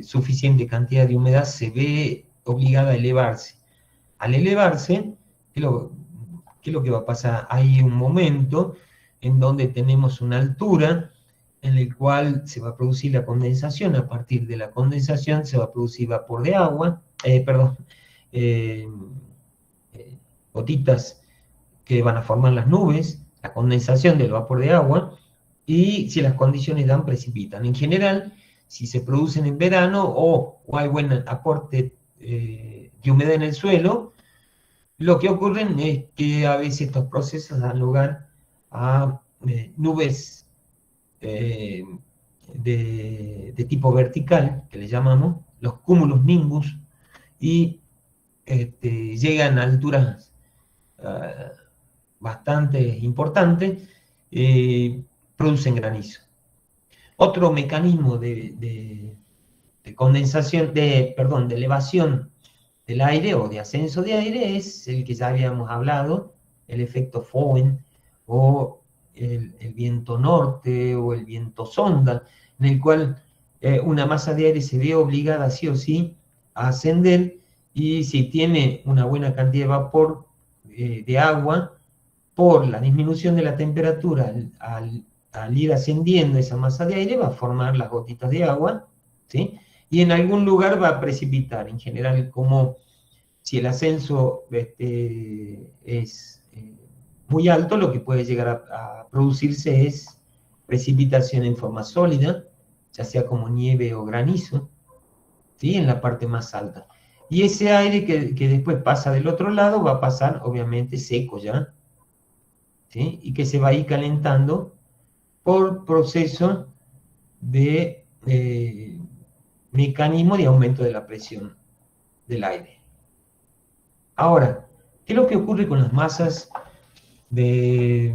Speaker 1: suficiente cantidad de humedad, se ve obligada a elevarse. Al elevarse, ¿qué es lo que va a pasar? Hay un momento en donde tenemos una altura en el cual se va a producir la condensación. A partir de la condensación se va a producir vapor de agua, gotitas que van a formar las nubes, la condensación del vapor de agua, y si las condiciones dan, precipitan. En general, si se producen en verano o hay buen aporte de humedad en el suelo, lo que ocurre es que a veces estos procesos dan lugar a nubes de tipo vertical, que le llamamos, los cúmulos nimbus, y llegan a alturas bastante importantes, producen granizo. Otro mecanismo de condensación, de elevación del aire o de ascenso de aire es el que ya habíamos hablado, el efecto Foehn, o el viento norte o el viento sonda, en el cual una masa de aire se ve obligada sí o sí a ascender, y si tiene una buena cantidad de vapor de agua, por la disminución de la temperatura al ir ascendiendo esa masa de aire, va a formar las gotitas de agua, ¿sí? Y en algún lugar va a precipitar. En general, como si el ascenso es muy alto, lo que puede llegar a producirse es precipitación en forma sólida, ya sea como nieve o granizo, ¿sí? En la parte más alta. Y ese aire que después pasa del otro lado va a pasar, obviamente, seco ya, ¿sí? Y que se va a ir calentando por proceso de mecanismo de aumento de la presión del aire. Ahora, ¿qué es lo que ocurre con las masas de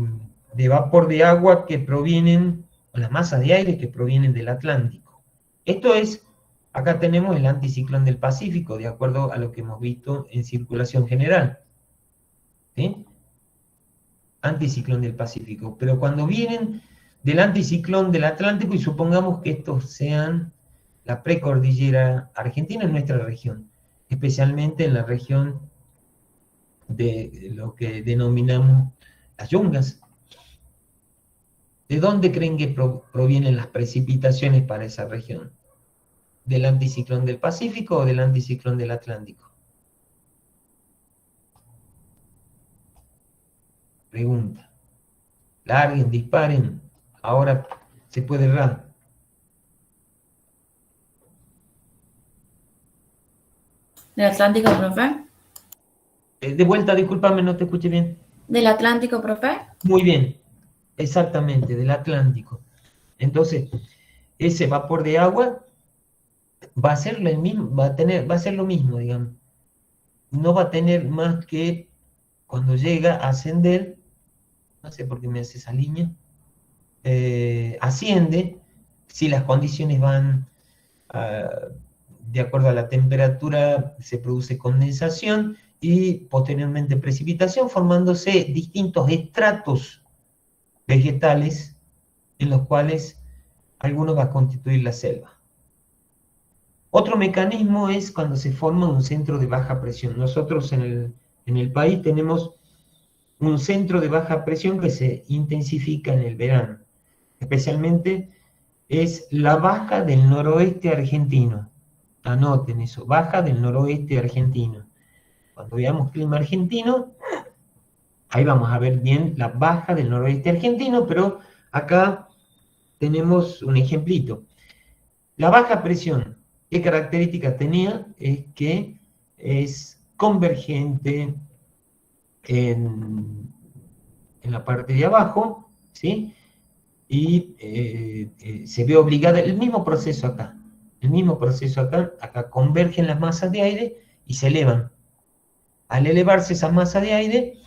Speaker 1: vapor de agua que provienen, o las masas de aire que provienen del Atlántico? Esto es, acá tenemos el anticiclón del Pacífico, de acuerdo a lo que hemos visto en circulación general. ¿Sí? Anticiclón del Pacífico. Pero cuando vienen del anticiclón del Atlántico, y supongamos que estos sean la precordillera argentina en nuestra región, especialmente en la región de lo que denominamos las yungas. ¿De dónde creen que provienen las precipitaciones para esa región? ¿Del anticiclón del Pacífico o del anticiclón del Atlántico? Pregunta. Larguen, disparen. Ahora se puede errar.
Speaker 3: ¿Del Atlántico, profe?
Speaker 1: De vuelta, discúlpame, no te escuché bien.
Speaker 3: ¿Del Atlántico, profe?
Speaker 1: Muy bien, exactamente, del Atlántico. Entonces, ese vapor de agua va a ser el mismo, va a ser lo mismo, digamos. No va a tener más que cuando llega a ascender, no sé por qué me hace esa línea, asciende, si las condiciones van de acuerdo a la temperatura, se produce condensación y posteriormente precipitación, formándose distintos estratos vegetales en los cuales algunos va a constituir la selva. Otro mecanismo es cuando se forma un centro de baja presión. Nosotros en el país tenemos un centro de baja presión que se intensifica en el verano. Especialmente es la baja del noroeste argentino. Anoten eso, baja del noroeste argentino. Cuando veamos clima argentino, ahí vamos a ver bien la baja del noroeste argentino, pero acá tenemos un ejemplito. La baja presión, ¿qué características tenía? Es que es convergente en la parte de abajo, ¿sí? Y se ve obligada, el mismo proceso acá, acá convergen las masas de aire y se elevan. Al elevarse esa masa de aire,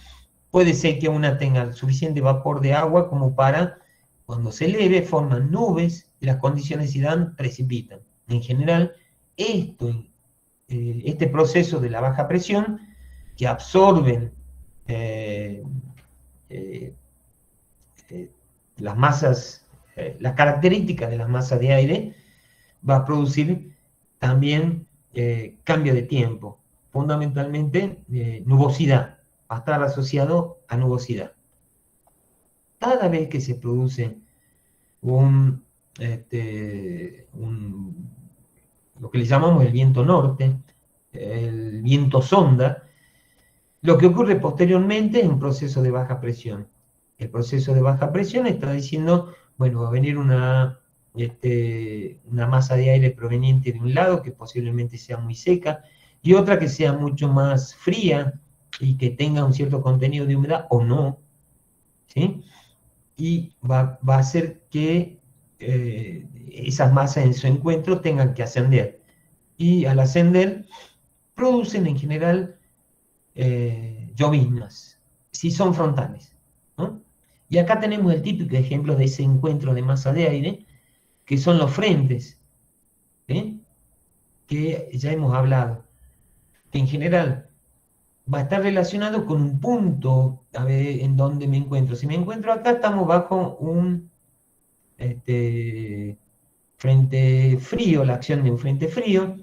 Speaker 1: puede ser que una tenga suficiente vapor de agua como para, cuando se eleve, forman nubes y las condiciones se dan, precipitan. En general, este proceso de la baja presión, que absorben las masas, las características de las masas de aire, va a producir también cambio de tiempo, fundamentalmente nubosidad, va a estar asociado a nubosidad. Cada vez que se produce lo que le llamamos el viento norte, el viento sonda, lo que ocurre posteriormente es un proceso de baja presión. El proceso de baja presión está diciendo, bueno, va a venir una masa de aire proveniente de un lado que posiblemente sea muy seca y otra que sea mucho más fría y que tenga un cierto contenido de humedad o no, ¿sí? Y va a hacer que esas masas en su encuentro tengan que ascender. Y al ascender, producen en general lloviznas, si son frontales, ¿no? Y acá tenemos el típico ejemplo de ese encuentro de masa de aire, que son los frentes, ¿sí? Que ya hemos hablado, que en general va a estar relacionado con un punto, a ver en dónde me encuentro. Si me encuentro acá, estamos bajo un frente frío, la acción de un frente frío,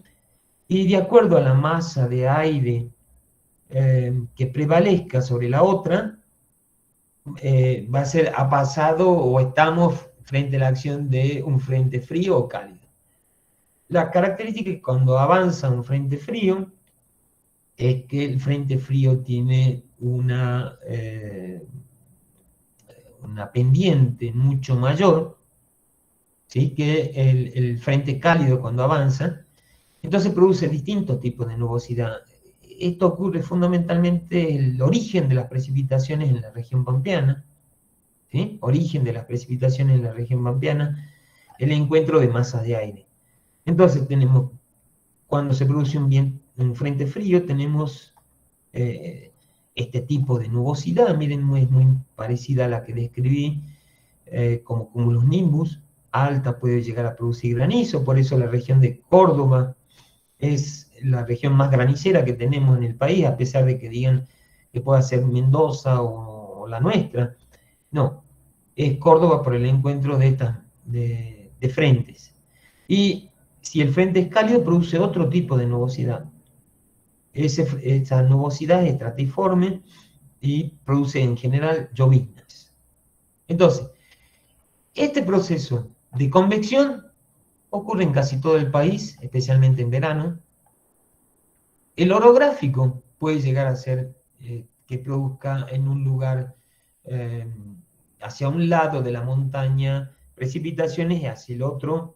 Speaker 1: y de acuerdo a la masa de aire que prevalezca sobre la otra, va a ser ha pasado o estamos frente a la acción de un frente frío o cálido. La característica es que cuando avanza un frente frío, es que el frente frío tiene una pendiente mucho mayor, ¿sí? Que el frente cálido cuando avanza, entonces produce distintos tipos de nubosidad. Esto ocurre fundamentalmente el origen de las precipitaciones en la región pampeana, ¿sí? Origen de las precipitaciones en la región pampeana, el encuentro de masas de aire. Entonces tenemos, cuando se produce un frente frío, tenemos este tipo de nubosidad. Miren, es muy parecida a la que describí, como cumulus nimbus, alta, puede llegar a producir granizo. Por eso la región de Córdoba es la región más granicera que tenemos en el país, a pesar de que digan que pueda ser Mendoza o la nuestra. No, es Córdoba por el encuentro de frentes. Y si el frente es cálido, produce otro tipo de nubosidad. Esa nubosidad es estratiforme y produce en general lloviznas. Entonces, este proceso de convección ocurre en casi todo el país, especialmente en verano. El orográfico puede llegar a ser que produzca en un lugar hacia un lado de la montaña precipitaciones y hacia el otro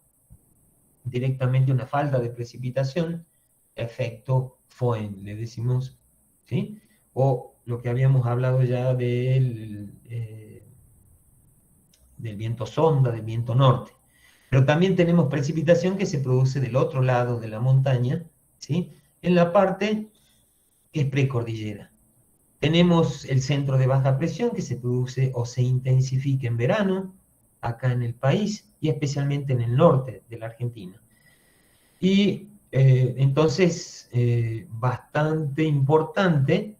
Speaker 1: directamente una falta de precipitación, efecto Foehn, le decimos, ¿sí? O lo que habíamos hablado ya del viento sonda, del viento norte. Pero también tenemos precipitación que se produce del otro lado de la montaña, ¿sí? En la parte que es precordillera. Tenemos el centro de baja presión que se produce o se intensifica en verano, acá en el país, y especialmente en el norte de la Argentina. Y entonces, bastante importante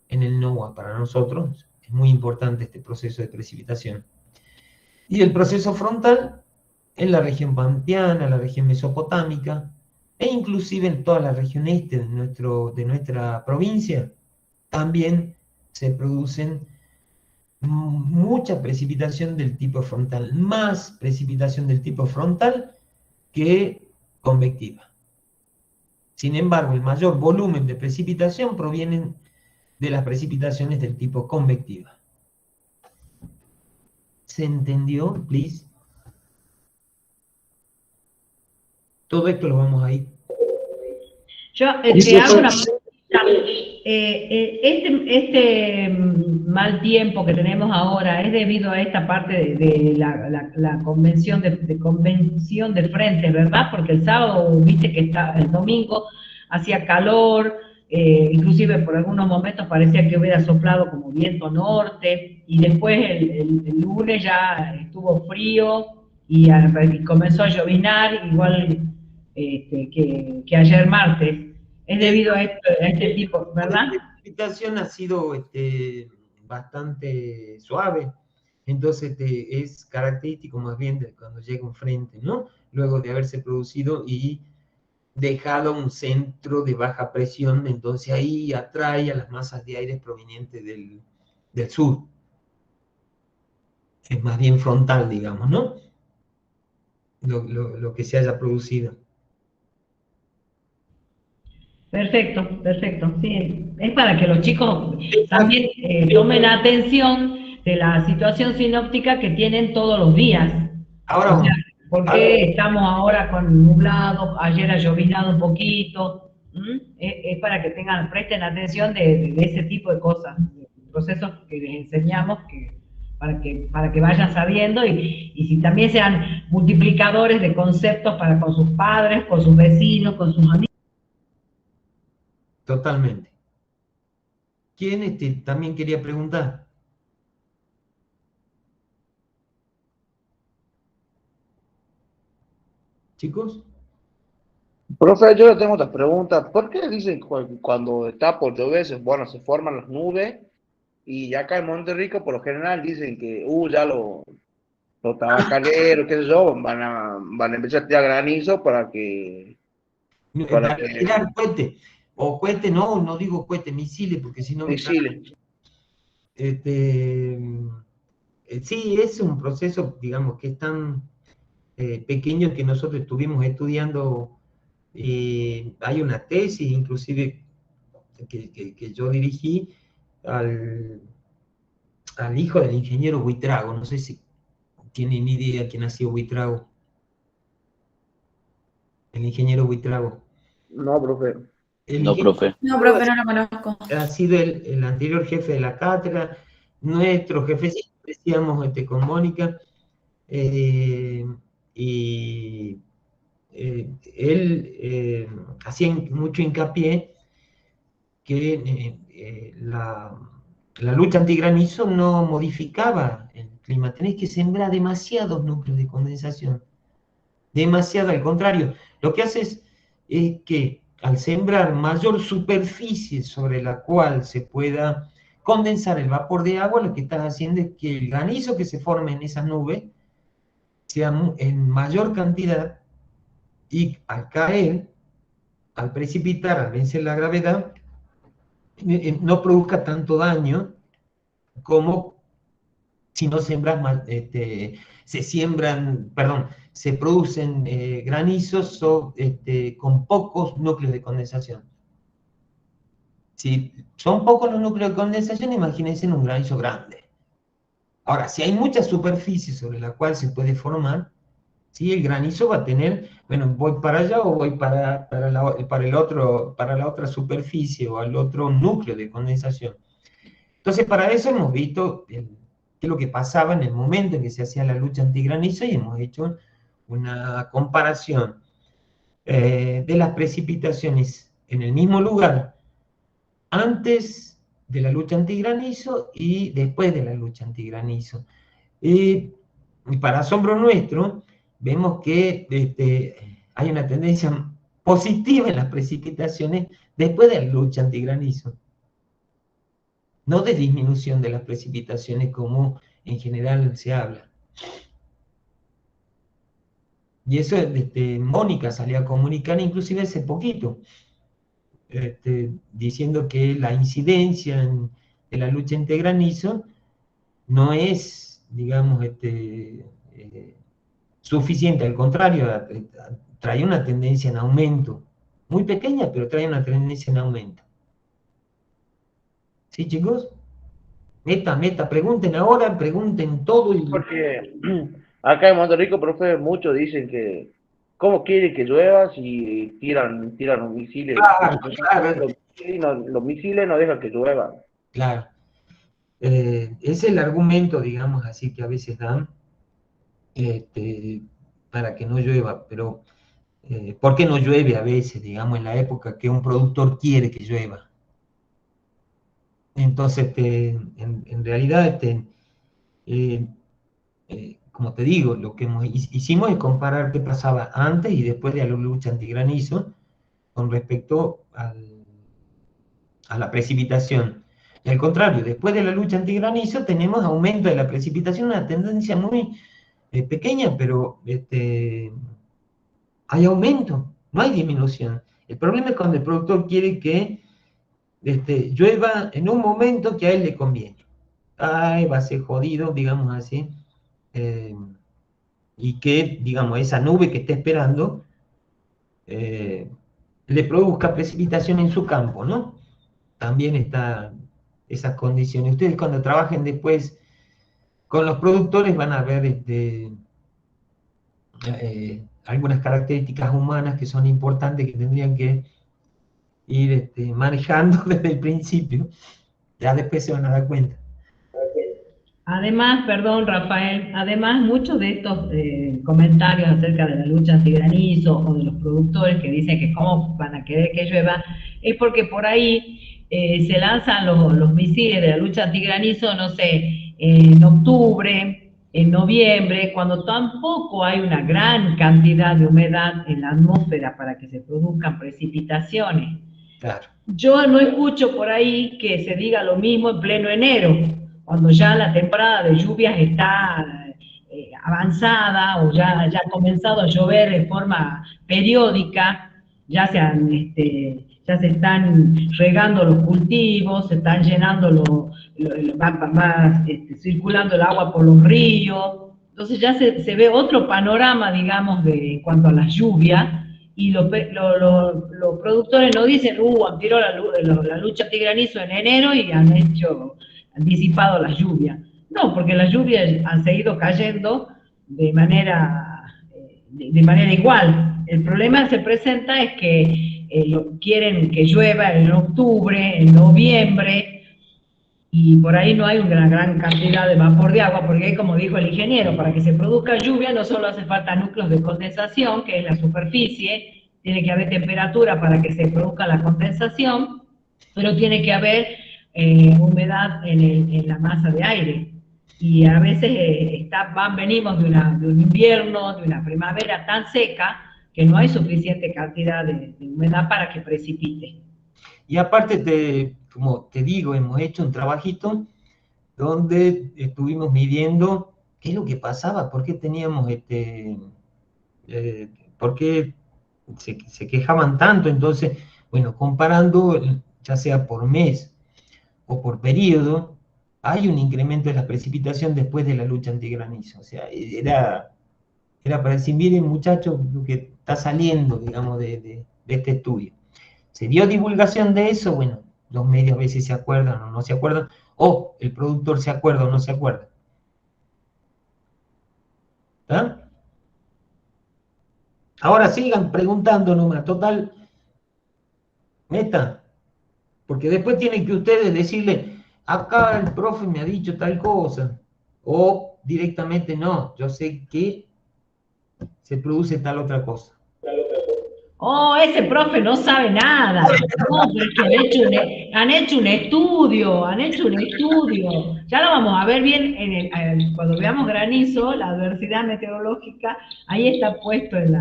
Speaker 1: en el NOAA para nosotros, es muy importante este proceso de precipitación. Y el proceso frontal en la región pampeana, la región mesopotámica, e inclusive en toda la región este de nuestra provincia, también se producen mucha precipitación del tipo frontal, más precipitación del tipo frontal que convectiva. Sin embargo, el mayor volumen de precipitación provienen de las precipitaciones del tipo convectiva. ¿Se entendió, please? Todo esto lo vamos a ir.
Speaker 4: Yo te hago una pregunta. Este mal tiempo que tenemos ahora es debido a esta parte de la convención de frentes, ¿verdad? Porque el sábado, viste que el domingo hacía calor, inclusive por algunos momentos parecía que hubiera soplado como viento norte, y después el lunes ya estuvo frío y comenzó a lloviznar, igual que ayer martes. Es debido a este tipo, ¿verdad?
Speaker 1: La precipitación ha sido bastante suave, entonces es característico más bien de cuando llega un frente, ¿no? Luego de haberse producido y dejado un centro de baja presión, entonces ahí atrae a las masas de aire provenientes del sur. Es más bien frontal, digamos, ¿no? Lo que se haya producido.
Speaker 4: Perfecto, perfecto. Sí, es para que los chicos también tomen atención de la situación sinóptica que tienen todos los días.
Speaker 1: Ahora,
Speaker 4: o sea, porque estamos ahora con nublado, ayer ha llovinado un poquito. Es para que presten atención de ese tipo de cosas, de procesos que les enseñamos para que vayan sabiendo y si también sean multiplicadores de conceptos para con sus padres, con sus vecinos, con sus amigos.
Speaker 1: Totalmente. ¿Quién también quería preguntar? ¿Chicos?
Speaker 5: Profe, yo le tengo otra pregunta. ¿Por qué dicen que cuando está por llover, se forman las nubes? Y acá en Monterrico, por lo general, dicen que ya los tabacaleros, qué sé yo, van a empezar a tirar granizo para que
Speaker 1: Tirar cohete, o cohete, no digo cohete, misiles, porque si no...
Speaker 5: misiles.
Speaker 1: Sí, es un proceso, digamos, que es tan pequeño que nosotros estuvimos estudiando. Hay una tesis, inclusive, que yo dirigí al hijo del ingeniero Buitrago. No sé si tienen idea quién ha sido Buitrago. El ingeniero Buitrago.
Speaker 5: No, profe.
Speaker 2: No, profe.
Speaker 3: No, profe, no lo conozco.
Speaker 1: Ha sido el anterior jefe de la cátedra, nuestro jefe, decíamos con Mónica, y él hacía mucho hincapié que la lucha antigranizo no modificaba el clima. Tenés que sembrar demasiados núcleos de condensación. Demasiado, al contrario. Lo que haces es que al sembrar mayor superficie sobre la cual se pueda condensar el vapor de agua, lo que estás haciendo es que el granizo que se forme en esas nubes sea en mayor cantidad y al caer, al precipitar, al vencer la gravedad, no produzca tanto daño como si no sembras se producen granizos con pocos núcleos de condensación. Si son pocos los núcleos de condensación, imagínense en un granizo grande. Ahora, si hay mucha superficie sobre la cual se puede formar, ¿sí? El granizo va a tener, bueno, voy para allá o voy para la otra superficie o al otro núcleo de condensación. Entonces, para eso hemos visto qué es lo que pasaba en el momento en que se hacía la lucha antigranizo y hemos hecho una comparación de las precipitaciones en el mismo lugar antes de la lucha antigranizo y después de la lucha antigranizo. Y para asombro nuestro, vemos que hay una tendencia positiva en las precipitaciones después de la lucha antigranizo. No de disminución de las precipitaciones como en general se habla. Y eso Mónica salió a comunicar inclusive hace poquito, diciendo que la incidencia de la lucha antigranizo no es, digamos, suficiente, al contrario, trae una tendencia en aumento, muy pequeña, pero trae una tendencia en aumento. ¿Sí, chicos? Meta, pregunten ahora, pregunten todo.
Speaker 5: Porque acá en Monterrico, profe, muchos dicen que ¿cómo quiere que llueva si tiran los misiles?
Speaker 1: Claro.
Speaker 5: Los misiles no dejan que llueva.
Speaker 1: Claro. Es el argumento, digamos así, que a veces dan para que no llueva, pero ¿por qué no llueve a veces, digamos, en la época que un productor quiere que llueva? Entonces, en realidad, como te digo, lo que hicimos es comparar qué pasaba antes y después de la lucha antigranizo con respecto a la precipitación. Y al contrario, después de la lucha antigranizo tenemos aumento de la precipitación, una tendencia muy pequeña, pero hay aumento, no hay disminución. El problema es cuando el productor quiere que llueva en un momento que a él le conviene. Ay, va a ser jodido, digamos así, y que, digamos, esa nube que está esperando le produzca precipitación en su campo, ¿no? También están esas condiciones. Ustedes cuando trabajen después con los productores van a ver algunas características humanas que son importantes, que tendrían que ir manejando desde el principio. Ya después se van a dar cuenta.
Speaker 4: Además, perdón Rafael, además muchos de estos comentarios acerca de la lucha antigranizo o de los productores que dicen que cómo van a querer que llueva, es porque por ahí se lanzan los misiles de la lucha antigranizo, no sé, en octubre, en noviembre, cuando tampoco hay una gran cantidad de humedad en la atmósfera para que se produzcan precipitaciones.
Speaker 1: Claro.
Speaker 4: Yo no escucho por ahí que se diga lo mismo en pleno enero, cuando ya la temporada de lluvias está avanzada o ya ha comenzado a llover de forma periódica, ya se están regando los cultivos, se están llenando circulando el agua por los ríos, entonces ya se ve otro panorama, digamos, en cuanto a las lluvias, y los productores no dicen, han tirado la lucha antigranizo en enero y han disipado las lluvias. No, porque las lluvias han seguido cayendo de manera igual. El problema se presenta es que quieren que llueva en octubre, en noviembre, y por ahí no hay una gran cantidad de vapor de agua, porque como dijo el ingeniero, para que se produzca lluvia no solo hace falta núcleos de condensación, que es la superficie, tiene que haber temperatura para que se produzca la condensación, pero tiene que haber humedad en la masa de aire. Y a veces venimos de un invierno, de una primavera tan seca, que no hay suficiente cantidad de humedad para que precipite.
Speaker 1: Y aparte, como te digo, hemos hecho un trabajito donde estuvimos midiendo qué es lo que pasaba, por qué teníamos por qué se quejaban tanto. Entonces, bueno, comparando, ya sea por mes o por periodo, hay un incremento de la precipitación después de la lucha antigranizo. O sea, era para decir, miren muchachos, lo que está saliendo, digamos, de este estudio. ¿Se dio divulgación de eso? Bueno, los medios a veces se acuerdan o no se acuerdan, o el productor se acuerda o no se acuerda. ¿Ah? Ahora sigan preguntando nomás, total, neta, porque después tienen que ustedes decirle, acá el profe me ha dicho tal cosa, o directamente no, yo sé que se produce tal otra cosa.
Speaker 4: Oh, ese profe no sabe nada. No, porque han hecho un estudio, Ya lo vamos a ver bien cuando veamos granizo, la adversidad meteorológica, ahí está puesto en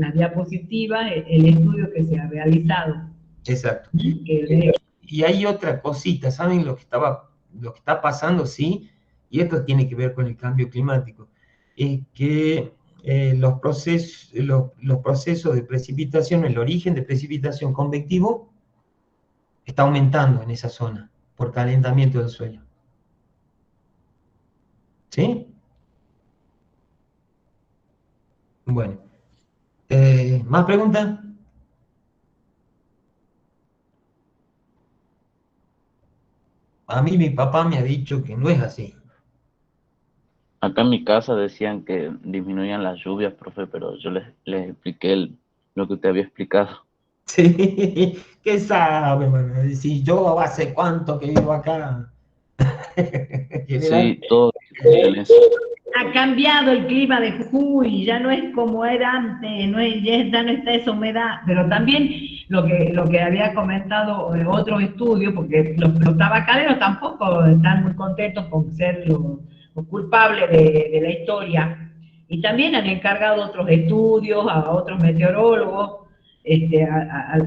Speaker 4: la diapositiva el estudio que se ha realizado.
Speaker 1: Exacto. Y hay otra cosita, ¿saben lo que está pasando? Sí, y esto tiene que ver con el cambio climático, es que los procesos de precipitación, el origen de precipitación convectivo, está aumentando en esa zona por calentamiento del suelo. ¿Sí? Bueno. ¿Más preguntas? A mí mi papá me ha dicho que no es así.
Speaker 2: Acá en mi casa decían que disminuían las lluvias, profe, pero yo les expliqué lo que usted había explicado.
Speaker 1: Sí, ¿qué sabe, hermano? Si yo hace cuánto que vivo acá.
Speaker 2: Sí, todos dicen eso.
Speaker 4: Ha cambiado el clima de Jujuy, ya no es como era antes, ya no está esa humedad, pero también lo que había comentado otros estudios, porque los tabacaleros tampoco están muy contentos con ser los culpables de la historia, y también han encargado otros estudios a otros meteorólogos,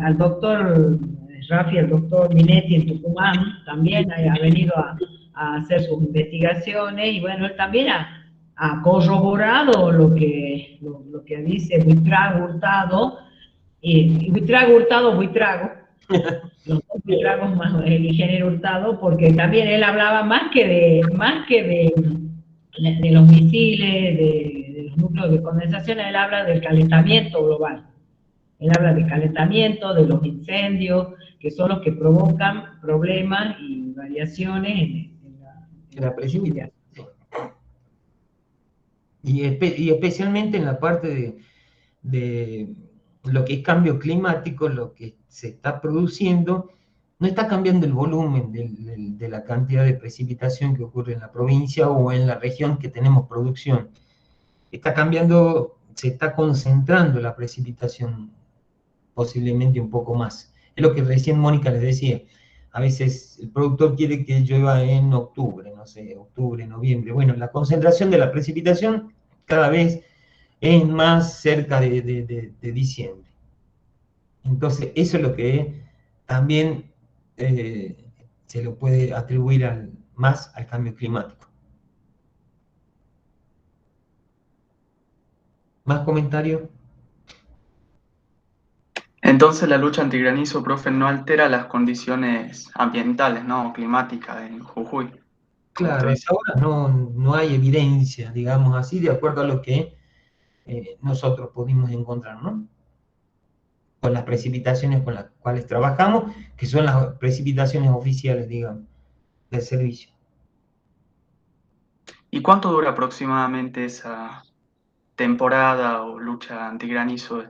Speaker 4: al doctor Rafi, al doctor Minetti en Tucumán, también ha venido a hacer sus investigaciones, y bueno, él también ha corroborado lo que dice Buitrago Hurtado, y Buitrago Hurtado, los dos Buitragos más el ingeniero Hurtado, porque también él hablaba más que de los misiles, de los núcleos de condensación, él habla del calentamiento global. Él habla del calentamiento, de los incendios, que son los que provocan problemas y variaciones en la precipitación.
Speaker 1: Y especialmente en la parte de lo que es cambio climático, lo que se está produciendo, no está cambiando el volumen de la cantidad de precipitación que ocurre en la provincia o en la región que tenemos producción. Está cambiando, se está concentrando la precipitación posiblemente un poco más. Es lo que recién Mónica les decía. A veces el productor quiere que llueva en octubre, no sé, octubre, noviembre. Bueno, la concentración de la precipitación cada vez es más cerca de diciembre. Entonces, eso es lo que también se lo puede atribuir más al cambio climático. ¿Más comentarios?
Speaker 6: Entonces la lucha antigranizo, profe, no altera las condiciones ambientales, ¿no? Climáticas en Jujuy.
Speaker 1: Claro, hasta ahora no hay evidencia, digamos así, de acuerdo a lo que nosotros pudimos encontrar, ¿no? Con las precipitaciones con las cuales trabajamos, que son las precipitaciones oficiales, digamos, del servicio.
Speaker 6: ¿Y cuánto dura aproximadamente esa temporada o lucha antigranizo?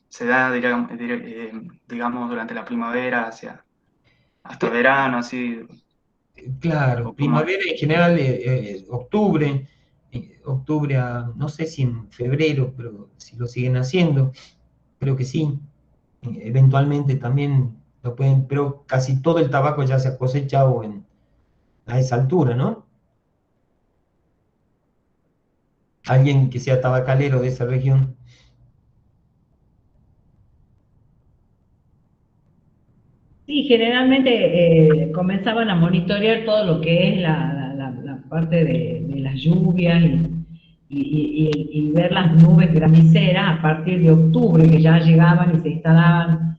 Speaker 6: ¿Se da, digamos, durante la primavera hasta verano, así?
Speaker 1: Claro, primavera en general, octubre, no sé si en febrero, pero si lo siguen haciendo, creo que sí. Eventualmente también no pueden, pero casi todo el tabaco ya se ha cosechado a esa altura, ¿no? Alguien que sea tabacalero de esa región.
Speaker 4: Sí, generalmente comenzaban a monitorear todo lo que es la parte de las lluvias y ver las nubes graniceras a partir de octubre, que ya llegaban y se instalaban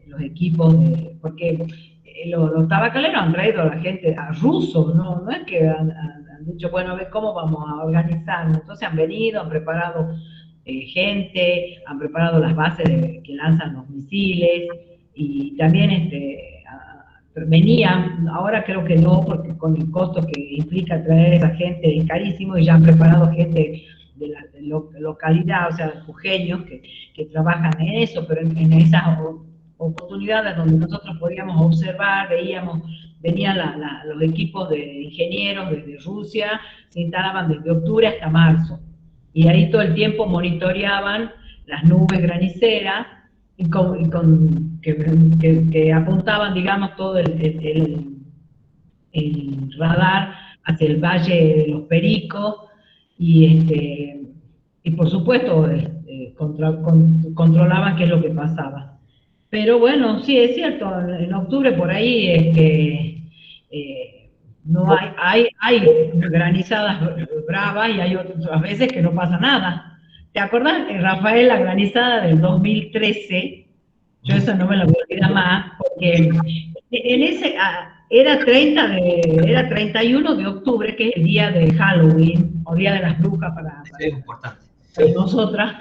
Speaker 4: los equipos, porque los tabacaleros han traído a la gente, a rusos, ¿no? No es que han dicho, bueno, a ver cómo vamos a organizarnos. Entonces han venido, han preparado gente, han preparado las bases que lanzan los misiles, y también venían, ahora creo que no, porque con el costo que implica traer a esa gente es carísimo, y ya han preparado gente de la localidad, o sea, jujeños que trabajan en eso, pero en esas oportunidades donde nosotros podíamos observar, veíamos, venían los equipos de ingenieros desde Rusia, se instalaban desde octubre hasta marzo, y ahí todo el tiempo monitoreaban las nubes graniceras, que apuntaban, digamos, todo el radar hacia el Valle de los Pericos, y por supuesto controlaban qué es lo que pasaba. Pero bueno, sí, es cierto, en octubre por ahí no hay granizadas bravas, y hay otras veces que no pasa nada. ¿Te acuerdas, Rafael, la granizada del 2013? Yo eso no me lo voy a olvidar más, porque en ese era 31 de octubre, que es el día de Halloween, o día de las brujas para nosotras.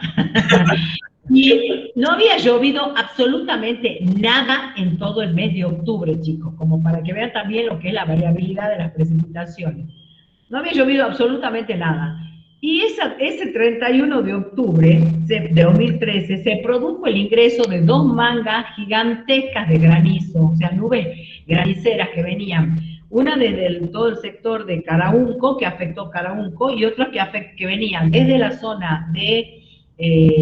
Speaker 4: Y no había llovido absolutamente nada en todo el mes de octubre, chicos, como para que vean también lo que es la variabilidad de las precipitaciones. No había llovido absolutamente nada. Y ese 31 de octubre de 2013 se produjo el ingreso de 2 mangas gigantescas de granizo, o sea, nubes graniceras que venían, una desde todo el sector de Caraunco, que afectó Caraunco, y otras que venían desde la zona de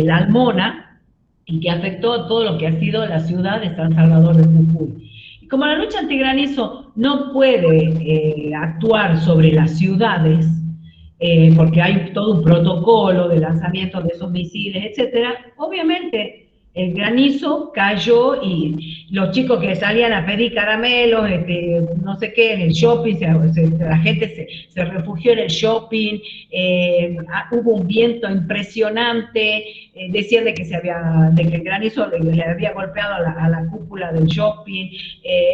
Speaker 4: La Almona, y que afectó a todo lo que ha sido la ciudad de San Salvador de Jujuy. Y como la lucha antigranizo no puede actuar sobre las ciudades, porque hay todo un protocolo de lanzamiento de esos misiles, etcétera, obviamente el granizo cayó, y los chicos que salían a pedir caramelos, no sé qué, en el shopping, la gente se refugió en el shopping, hubo un viento impresionante, decían de que el granizo le había golpeado a la cúpula del shopping,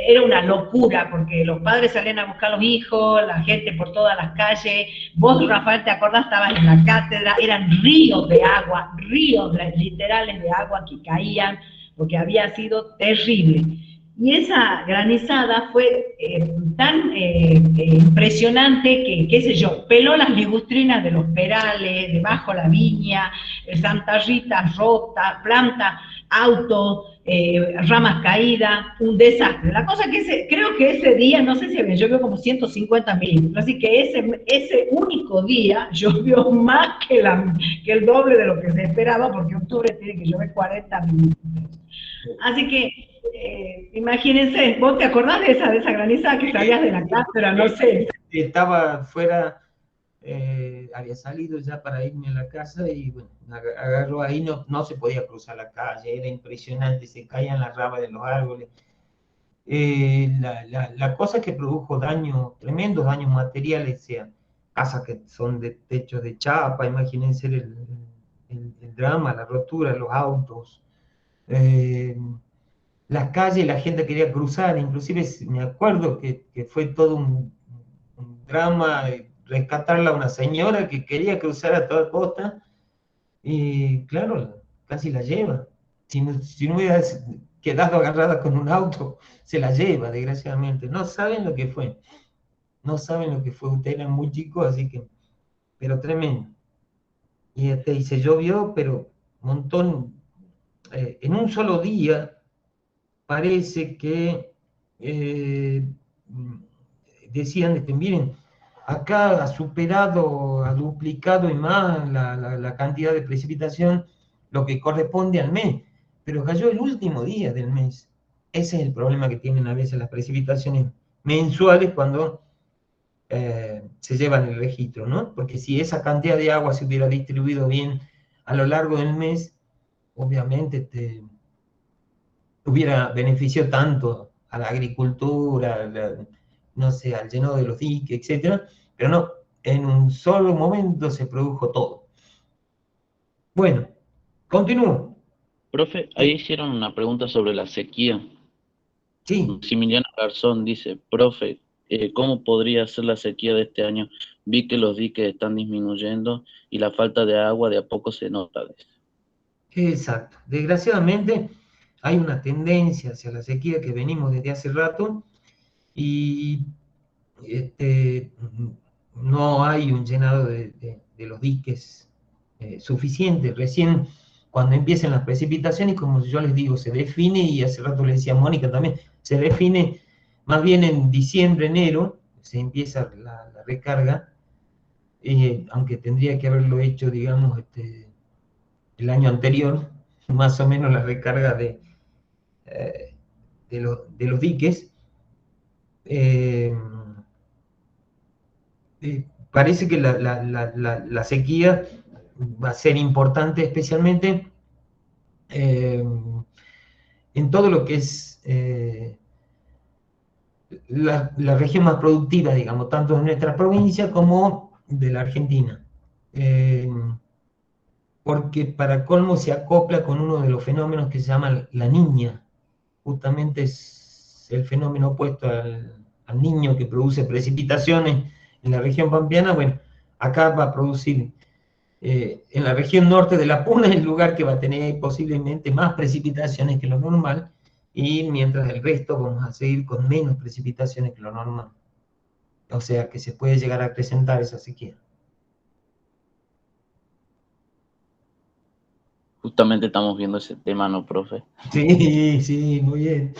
Speaker 4: era una locura, porque los padres salían a buscar a los hijos, la gente por todas las calles. Vos, Rafael, ¿te acordás? Estabas en la cátedra, eran ríos de agua, ríos literales de agua que caían, porque había sido terrible. Y esa granizada fue tan impresionante que, qué sé yo, peló las ligustrinas de los perales, debajo la viña, Santa Rita rota, planta, auto, ramas caídas, un desastre. La cosa que creo que ese día, no sé si había llovido como 150 milímetros, así que ese único día llovió más que el doble de lo que se esperaba, porque octubre tiene que llover 40 milímetros. Así que imagínense, ¿vos te acordás de esa granizada que salías de la cátedra? No sé.
Speaker 1: Estaba fuera, había salido ya para irme a la casa, y bueno, agarró ahí, no se podía cruzar la calle, era impresionante, se caían las ramas de los árboles. La cosa que produjo tremendos daños materiales, sea casas que son de techos de chapa, imagínense el drama, la rotura, los autos. Las calles, la gente quería cruzar, inclusive me acuerdo que fue todo un drama rescatarla a una señora que quería cruzar a toda costa, y claro, casi la lleva. Si no hubiera quedado agarrada con un auto, se la lleva, desgraciadamente. No saben lo que fue. No saben lo que fue. Ustedes eran muy chicos, así que, pero tremendo. Y se llovió, pero un montón. En un solo día, parece que decían, miren, acá ha superado, ha duplicado y más la cantidad de precipitación, lo que corresponde al mes, pero cayó el último día del mes. ese es el problema que tienen a veces las precipitaciones mensuales cuando se llevan el registro, ¿no? Porque si esa cantidad de agua se hubiera distribuido bien a lo largo del mes, obviamente hubiera beneficio tanto a la agricultura, no sé, al llenado de los diques, etcétera, pero no, en un solo momento se produjo todo. Bueno, continúo.
Speaker 2: Profe, ahí hicieron una pregunta sobre la sequía.
Speaker 1: Sí,
Speaker 2: Maximiliano Garzón dice, profe, ¿cómo podría ser la sequía de este año? Vi que los diques están disminuyendo y la falta de agua de a poco se nota.
Speaker 1: exacto. Desgraciadamente hay una tendencia hacia la sequía que venimos desde hace rato y no hay un llenado de los diques suficiente. Recién cuando empiezan las precipitaciones, como yo les digo, se define, y hace rato le decía a Mónica también, se define más bien en diciembre, enero, se empieza la recarga, aunque tendría que haberlo hecho, digamos, el año anterior, más o menos la recarga de los diques. Parece que la sequía va a ser importante, especialmente en todo lo que es la región más productiva, digamos, tanto de nuestra provincia como de la Argentina. Porque para colmo se acopla con uno de los fenómenos que se llama la niña. Justamente es el fenómeno opuesto al niño que produce precipitaciones en la región pampeana. Bueno, acá va a producir en la región norte de la Puna, el lugar que va a tener posiblemente más precipitaciones que lo normal, y mientras el resto vamos a seguir con menos precipitaciones que lo normal. O sea que se puede llegar a acrecentar esa sequía.
Speaker 2: Justamente estamos viendo ese tema, ¿no, profe?
Speaker 1: Sí, sí, muy bien.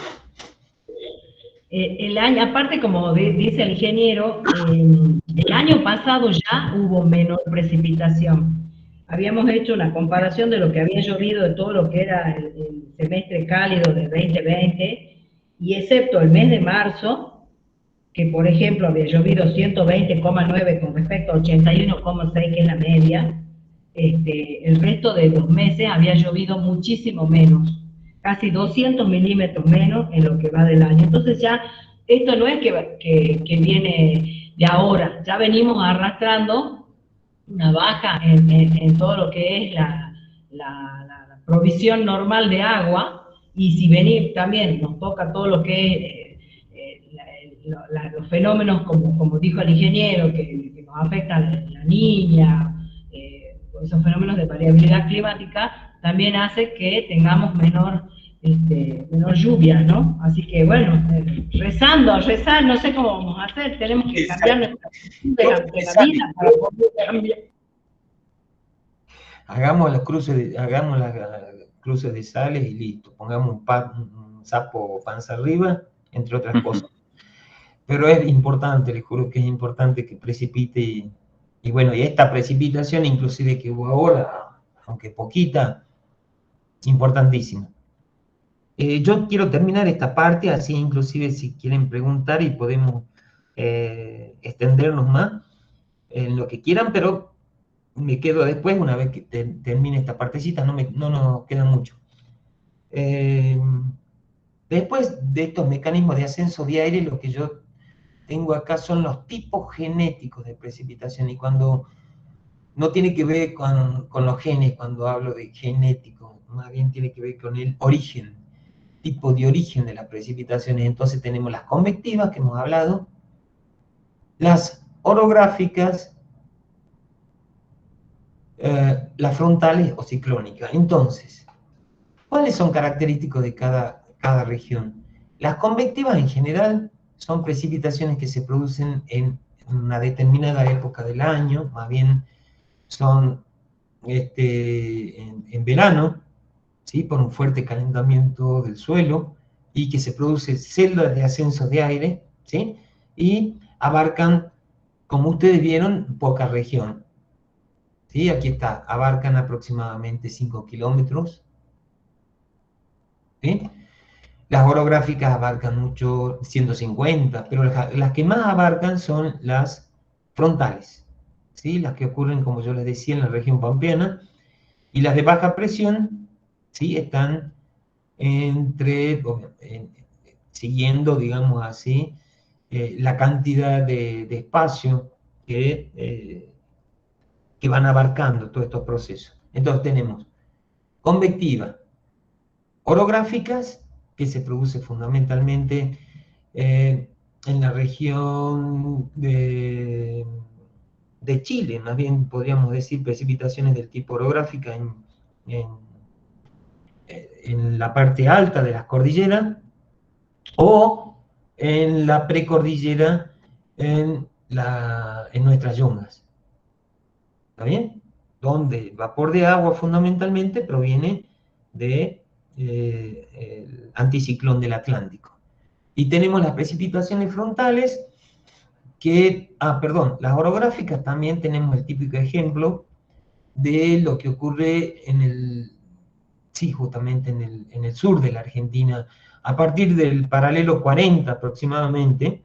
Speaker 4: El año, aparte, como dice el ingeniero, el año pasado ya hubo menor precipitación. Habíamos hecho una comparación de lo que había llovido de todo lo que era el semestre cálido de 2020, y excepto el mes de marzo, que por ejemplo había llovido 120,9 con respecto a 81,6 que es la media, el resto de los meses había llovido muchísimo menos, casi 200 milímetros menos en lo que va del año. Entonces ya, esto no es que viene de ahora, ya venimos arrastrando una baja en todo lo que es la provisión normal de agua, y si venir también nos toca todo lo que es los fenómenos, como dijo el ingeniero, que nos afectan la niña, esos fenómenos de variabilidad climática, también hace que tengamos menor lluvia, ¿no? Así que bueno, rezando, no sé cómo vamos a hacer, tenemos que cambiar nuestra de la vida para poder cambiar.
Speaker 1: Hagamos las cruces de sales y listo, pongamos un sapo panza arriba, entre otras cosas. Pero es importante, les juro que es importante que precipite, y bueno, y esta precipitación inclusive que hubo ahora, aunque poquita, importantísima. Yo quiero terminar esta parte, así inclusive si quieren preguntar y podemos extendernos más en lo que quieran, pero me quedo después, una vez que termine esta partecita, no nos queda mucho. Después de estos mecanismos de ascenso de aire, lo que yo tengo acá son los tipos genéticos de precipitación, y cuando no tiene que ver con los genes, cuando hablo de genético, más bien tiene que ver con el origen, tipo de origen de las precipitaciones. Entonces tenemos las convectivas, que hemos hablado, las orográficas, las frontales o ciclónicas. Entonces, ¿cuáles son característicos de cada región? Las convectivas en general son precipitaciones que se producen en una determinada época del año, más bien son en verano, ¿sí? Por un fuerte calentamiento del suelo, y que se producen celdas de ascenso de aire, ¿sí? Y abarcan, como ustedes vieron, poca región. ¿Sí? Aquí está, abarcan aproximadamente 5 kilómetros. ¿Sí? Las orográficas abarcan mucho, 150, pero las que más abarcan son las frontales, ¿sí? Las que ocurren, como yo les decía, en la región pampeana, y las de baja presión, ¿sí? Están siguiendo, digamos así, la cantidad de espacio que van abarcando todos estos procesos. Entonces tenemos convectiva, orográficas, que se produce fundamentalmente en la región de Chile, más bien podríamos decir precipitaciones del tipo orográfica en la parte alta de las cordilleras, o en la precordillera en nuestras yungas. ¿Está bien? Donde el vapor de agua fundamentalmente proviene del anticiclón del Atlántico. Y tenemos las precipitaciones frontales las orográficas también tenemos el típico ejemplo de lo que ocurre justamente en el sur de la Argentina. A partir del paralelo 40 aproximadamente,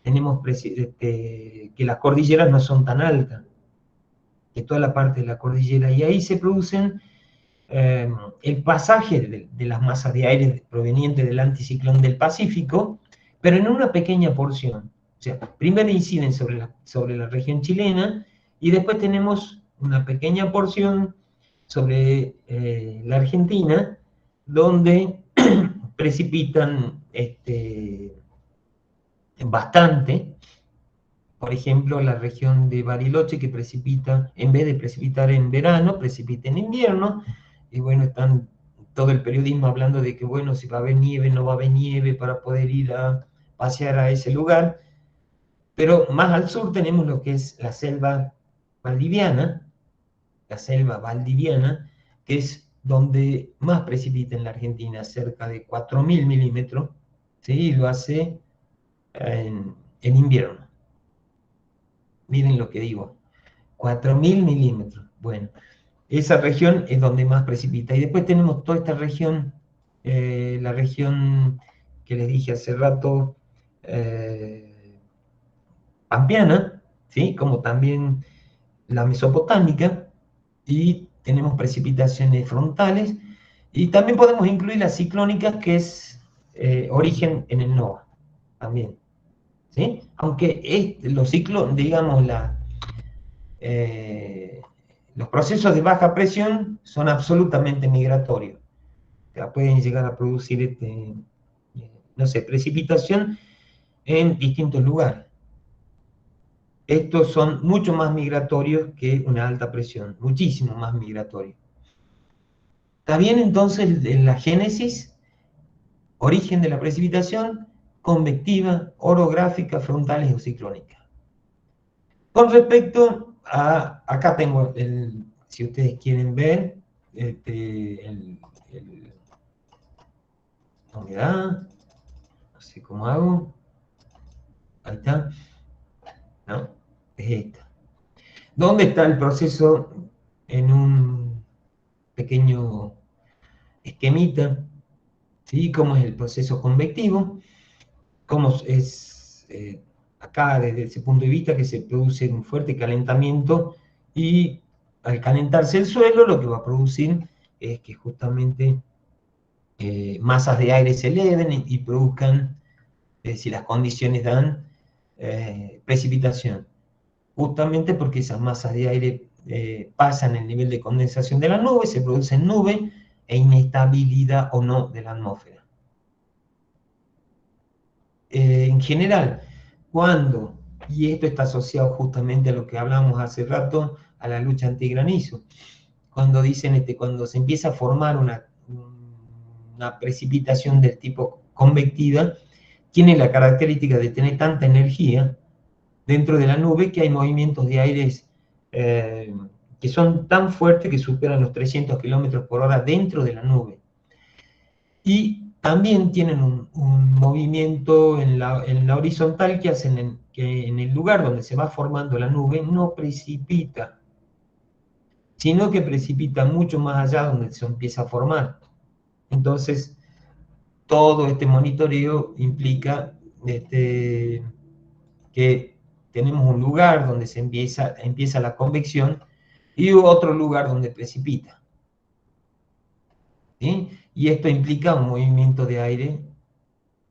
Speaker 1: tenemos que las cordilleras no son tan altas, que toda la parte de la cordillera, y ahí se producen el pasaje de las masas de aire provenientes del anticiclón del Pacífico, pero en una pequeña porción. O sea, primero inciden sobre la región chilena, y después tenemos una pequeña porción sobre la Argentina, donde precipitan bastante. Por ejemplo, la región de Bariloche, que precipita, en vez de precipitar en verano, precipita en invierno. Y bueno, están todo el periodismo hablando de que, bueno, si va a haber nieve, no va a haber nieve para poder ir a pasear a ese lugar. Pero más al sur tenemos lo que es la selva valdiviana, que es donde más precipita en la Argentina, cerca de 4.000 milímetros, ¿sí? Y lo hace en invierno. Miren lo que digo, 4.000 milímetros. Bueno, esa región es donde más precipita. Y después tenemos toda esta región, la región que les dije hace rato, pampeana, ¿sí? Como también la mesopotámica, y tenemos precipitaciones frontales, y también podemos incluir las ciclónicas, que es origen en el NOA, también, ¿sí? Aunque los ciclos, digamos, los procesos de baja presión son absolutamente migratorios. O sea, pueden llegar a producir, no sé, precipitación en distintos lugares. Estos son mucho más migratorios que una alta presión, muchísimo más migratorios. Está bien, entonces, en la génesis, origen de la precipitación, convectiva, orográfica, frontales o ciclónica. Con respecto a, acá tengo, si ustedes quieren ver, ¿dónde da? No sé cómo hago. Ahí está. ¿No? Es esta. ¿Dónde está el proceso en un pequeño esquemita? ¿Sí? ¿Cómo es el proceso convectivo? ¿Cómo es acá desde ese punto de vista que se produce un fuerte calentamiento, y al calentarse el suelo lo que va a producir es que justamente masas de aire se eleven y produzcan, si las condiciones dan, precipitación? Justamente porque esas masas de aire pasan el nivel de condensación de la nube, se producen nubes e inestabilidad o no de la atmósfera. En general, y esto está asociado justamente a lo que hablamos hace rato, a la lucha antigranizo, cuando dicen, cuando se empieza a formar una precipitación del tipo convectiva, tiene la característica de tener tanta energía dentro de la nube que hay movimientos de aires que son tan fuertes que superan los 300 kilómetros por hora dentro de la nube. Y también tienen un movimiento en la horizontal que hacen que en el lugar donde se va formando la nube no precipita, sino que precipita mucho más allá donde se empieza a formar. Entonces, todo este monitoreo implica que tenemos un lugar donde se empieza la convección y otro lugar donde precipita. ¿Sí? Y esto implica un movimiento de aire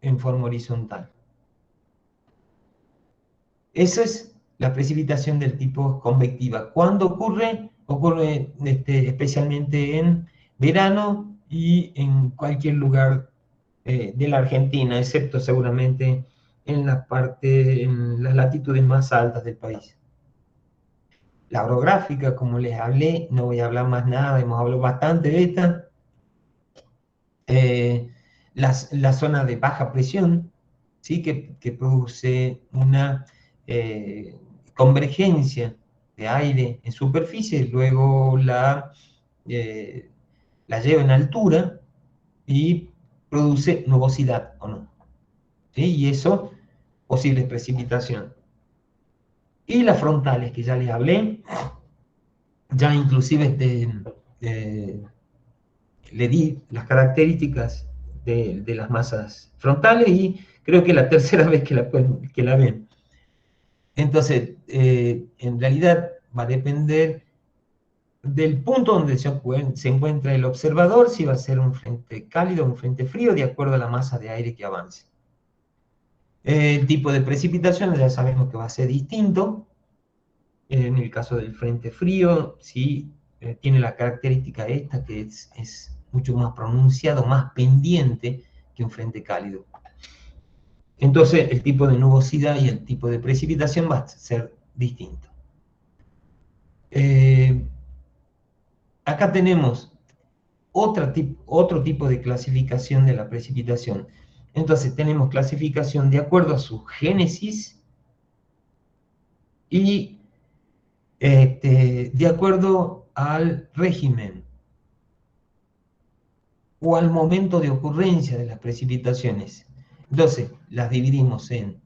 Speaker 1: en forma horizontal. Esa es la precipitación del tipo convectiva. ¿Cuándo ocurre? Ocurre especialmente en verano y en cualquier lugar de la Argentina, excepto seguramente en las latitudes más altas del país. La orográfica, como les hablé, no voy a hablar más nada, hemos hablado bastante de esta. La zona de baja presión, ¿sí? que produce una convergencia de aire en superficie, luego la lleva en altura y produce nubosidad, ¿o no? ¿Sí? Y eso, posible precipitación. Y las frontales, que ya les hablé, ya inclusive le di las características de las masas frontales y creo que es la tercera vez que la ven. Entonces, en realidad va a depender del punto donde se encuentra el observador, si va a ser un frente cálido o un frente frío, de acuerdo a la masa de aire que avance. El tipo de precipitación ya sabemos que va a ser distinto. En el caso del frente frío, sí, tiene la característica esta, que es mucho más pronunciado, más pendiente que un frente cálido. Entonces, el tipo de nubosidad y el tipo de precipitación va a ser distinto. Acá tenemos otro tipo de clasificación de la precipitación. Entonces, tenemos clasificación de acuerdo a su génesis y de acuerdo al régimen o al momento de ocurrencia de las precipitaciones. Entonces, las dividimos en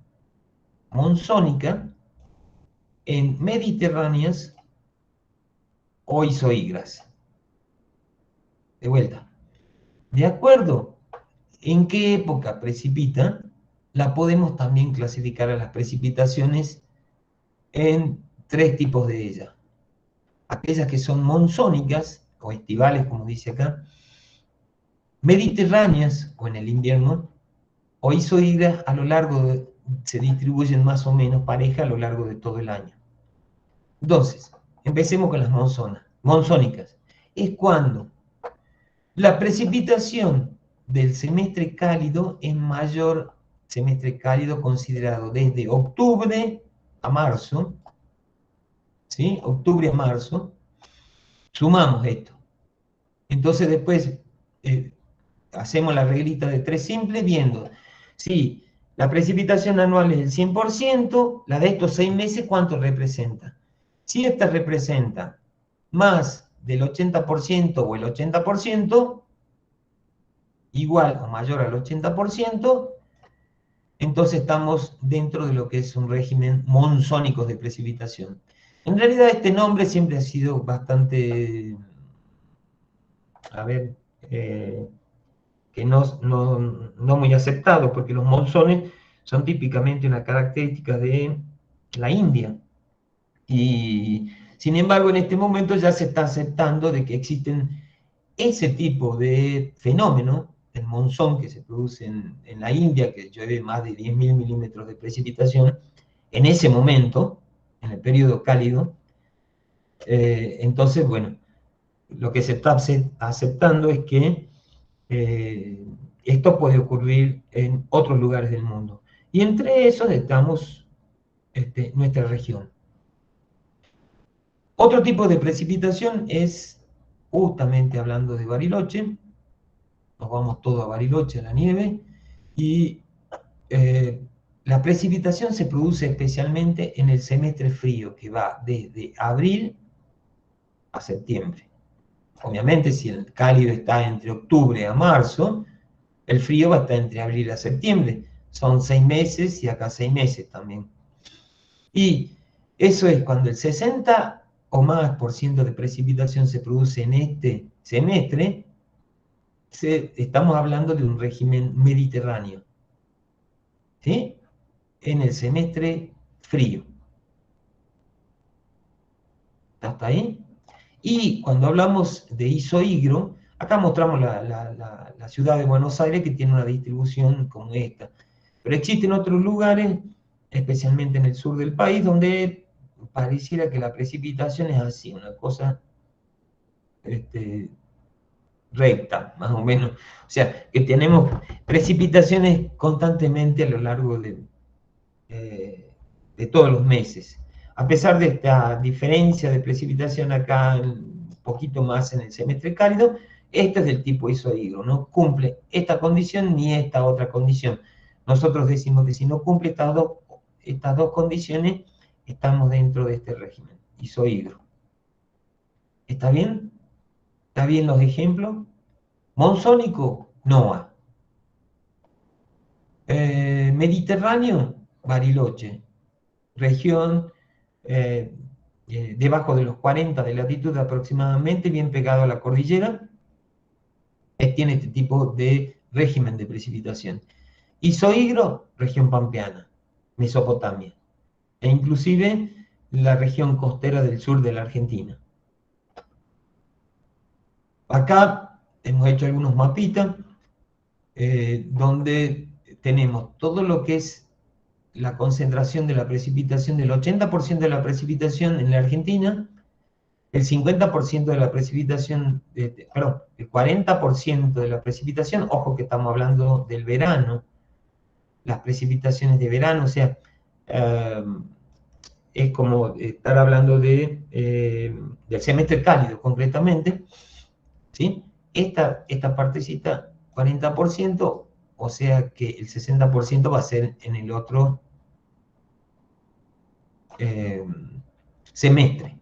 Speaker 1: monzónica, en mediterráneas o isohídras. De vuelta. De acuerdo en qué época precipita, la podemos también clasificar a las precipitaciones en tres tipos de ellas. Aquellas que son monzónicas, o estivales, como dice acá, mediterráneas, o en el invierno, o isohídras se distribuyen más o menos pareja a lo largo de todo el año. Entonces, empecemos con las monzónicas. Es cuando la precipitación del semestre cálido es mayor, semestre cálido considerado desde octubre a marzo, ¿sí? Octubre a marzo, sumamos esto. Entonces después hacemos la reglita de 3 simple viendo si la precipitación anual es el 100%, la de estos 6 meses, ¿cuánto representa? Si esta representa más del 80% o el 80%, igual o mayor al 80%, entonces estamos dentro de lo que es un régimen monzónico de precipitación. En realidad este nombre siempre ha sido bastante, que no muy aceptado, porque los monzones son típicamente una característica de la India. Y sin embargo, en este momento ya se está aceptando de que existen ese tipo de fenómeno, el monzón que se produce en la India, que llueve más de 10.000 milímetros de precipitación, en ese momento, en el periodo cálido. Entonces, bueno, lo que se está aceptando es que esto puede ocurrir en otros lugares del mundo. Y entre esos estamos nuestra región. Otro tipo de precipitación es, justamente hablando de Bariloche, nos vamos todos a Bariloche, a la nieve, y la precipitación se produce especialmente en el semestre frío, que va desde abril a septiembre. Obviamente, si el cálido está entre octubre a marzo, el frío va a estar entre abril a septiembre. Son 6 meses y acá 6 meses también. Y eso es cuando el 60% o más de precipitación se produce en este semestre, estamos hablando de un régimen mediterráneo, ¿sí? En el semestre frío. ¿Hasta ahí? Y cuando hablamos de isohigro, acá mostramos la ciudad de Buenos Aires, que tiene una distribución como esta. Pero existen otros lugares, especialmente en el sur del país, donde pareciera que la precipitación es así, una cosa recta, más o menos. O sea, que tenemos precipitaciones constantemente a lo largo de todos los meses. A pesar de esta diferencia de precipitación acá, un poquito más en el semestre cálido, este es del tipo isohigro, no cumple esta condición ni esta otra condición. Nosotros decimos que si no cumple estas dos condiciones, estamos dentro de este régimen isohigro. ¿Está bien? ¿Está bien los ejemplos? Monsónico, NOA. Mediterráneo, Bariloche. Región debajo de los 40 de latitud aproximadamente, bien pegado a la cordillera, tiene este tipo de régimen de precipitación. Isohigro, región pampeana, Mesopotamia, e inclusive la región costera del sur de la Argentina. Acá hemos hecho algunos mapitas donde tenemos todo lo que es la concentración de la precipitación, del 80% de la precipitación en la Argentina, el 50% de la precipitación, perdón, el 40% de la precipitación, ojo que estamos hablando del verano, las precipitaciones de verano, o sea, es como estar hablando del semestre cálido concretamente, ¿sí? Esta partecita, 40%, o sea que el 60% va a ser en el otro semestre.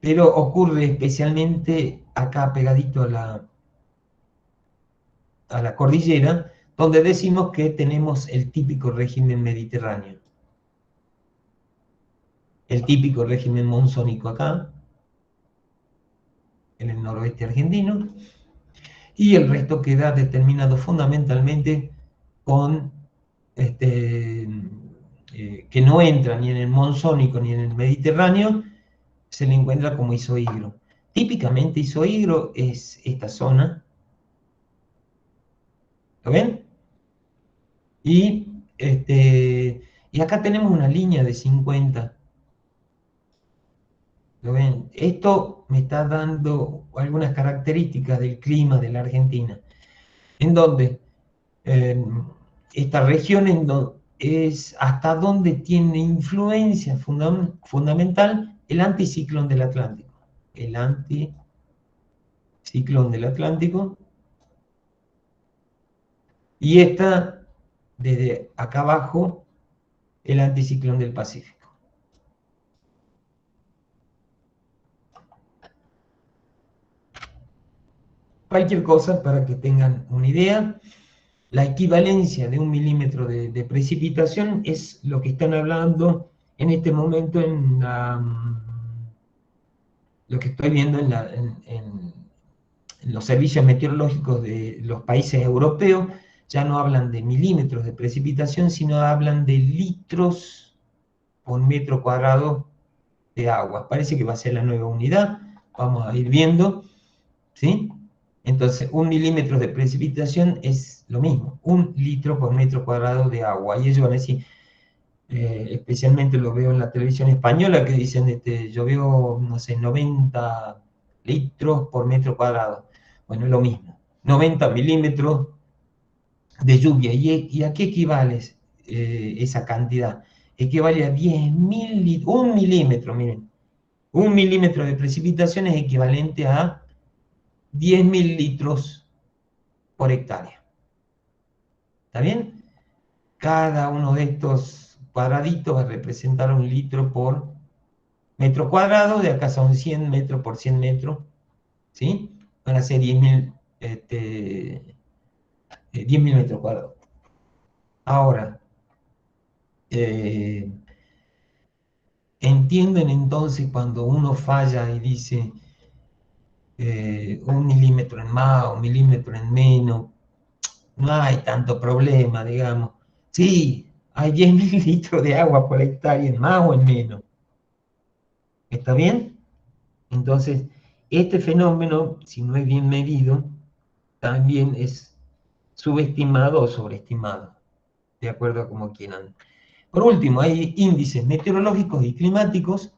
Speaker 1: Pero ocurre especialmente acá pegadito a la cordillera, donde decimos que tenemos el típico régimen mediterráneo. El típico régimen monzónico acá, en el noroeste argentino, y el resto queda determinado fundamentalmente con que no entra ni en el monzónico ni en el mediterráneo, se le encuentra como isohigro. Típicamente isohigro es esta zona, ¿lo ven? Y acá tenemos una línea de 50. ¿Lo ven? Esto me está dando algunas características del clima de la Argentina, en donde esta región es hasta donde tiene influencia fundamental el anticiclón del Atlántico. El anticiclón del Atlántico. Y esta, desde acá abajo, el anticiclón del Pacífico. Cualquier cosa para que tengan una idea. La equivalencia de 1 milímetro de precipitación es lo que están hablando en este momento en lo que estoy viendo en los servicios meteorológicos de los países europeos. Ya no hablan de milímetros de precipitación, sino hablan de litros por metro cuadrado de agua. Parece que va a ser la nueva unidad, vamos a ir viendo, ¿sí? Entonces, 1 milímetro de precipitación es lo mismo, 1 litro por metro cuadrado de agua. Y ellos van a decir, especialmente lo veo en la televisión española, que dicen, yo veo, no sé, 90 litros por metro cuadrado. Bueno, es lo mismo, 90 milímetros de lluvia. ¿Y a qué equivale esa cantidad? Equivale a 10.000 litros, 1 milímetro, miren. 1 milímetro de precipitación es equivalente a 10.000 litros por hectárea. ¿Está bien? Cada uno de estos cuadraditos va a representar 1 litro por metro cuadrado. De acá son 100 metros por 100 metros. ¿Sí? Van a ser 10.000 metros cuadrados. Ahora, entienden entonces cuando uno falla y dice 1 milímetro en más, 1 milímetro en menos, no hay tanto problema, digamos. Sí, hay 10.000 litros de agua por hectárea en más o en menos. ¿Está bien? Entonces, este fenómeno, si no es bien medido, también es subestimado o sobreestimado, de acuerdo a como quieran. Por último, hay índices meteorológicos y climáticos,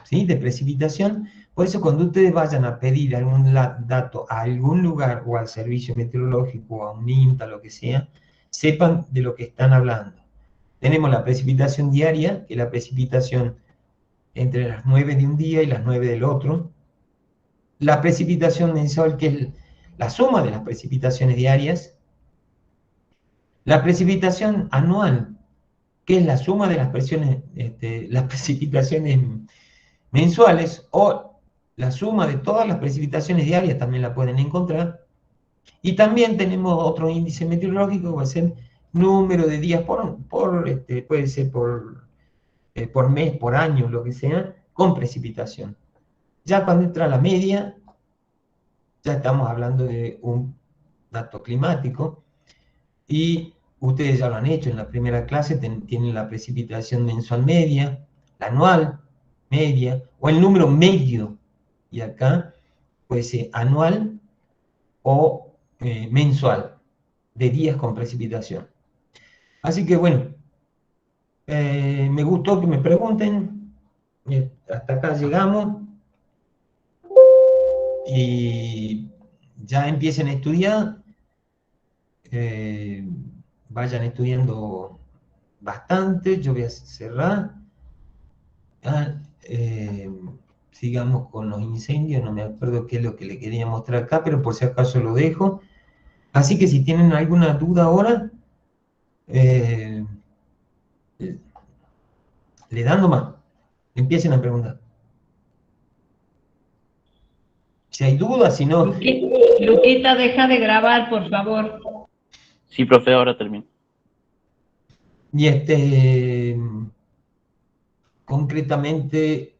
Speaker 1: ¿sí?, de precipitación. Por eso, cuando ustedes vayan a pedir algún dato a algún lugar o al servicio meteorológico o a un INTA, lo que sea, sepan de lo que están hablando. Tenemos la precipitación diaria, que es la precipitación entre las 9 de un día y las 9 del otro. La precipitación mensual, que es la suma de las precipitaciones diarias. La precipitación anual, que es la suma de las precipitaciones mensuales, o la suma de todas las precipitaciones diarias, también la pueden encontrar. Y también tenemos otro índice meteorológico, que va a ser número de días puede ser por mes, por año, lo que sea, con precipitación. Ya cuando entra la media, ya estamos hablando de un dato climático, y ustedes ya lo han hecho en la primera clase, tienen la precipitación mensual media, la anual media, o el número medio, y acá puede ser anual o mensual, de días con precipitación. Así que bueno, me gustó que me pregunten, hasta acá llegamos, y ya empiecen a estudiar, vayan estudiando bastante. Yo voy a cerrar. Sigamos con los incendios, no me acuerdo qué es lo que le quería mostrar acá, pero por si acaso lo dejo. Así que si tienen alguna duda ahora, le dan nomás, empiecen a preguntar. Si hay dudas, si no...
Speaker 4: Luquita, deja de grabar, por favor.
Speaker 2: Sí, profe, ahora termino.
Speaker 1: Y concretamente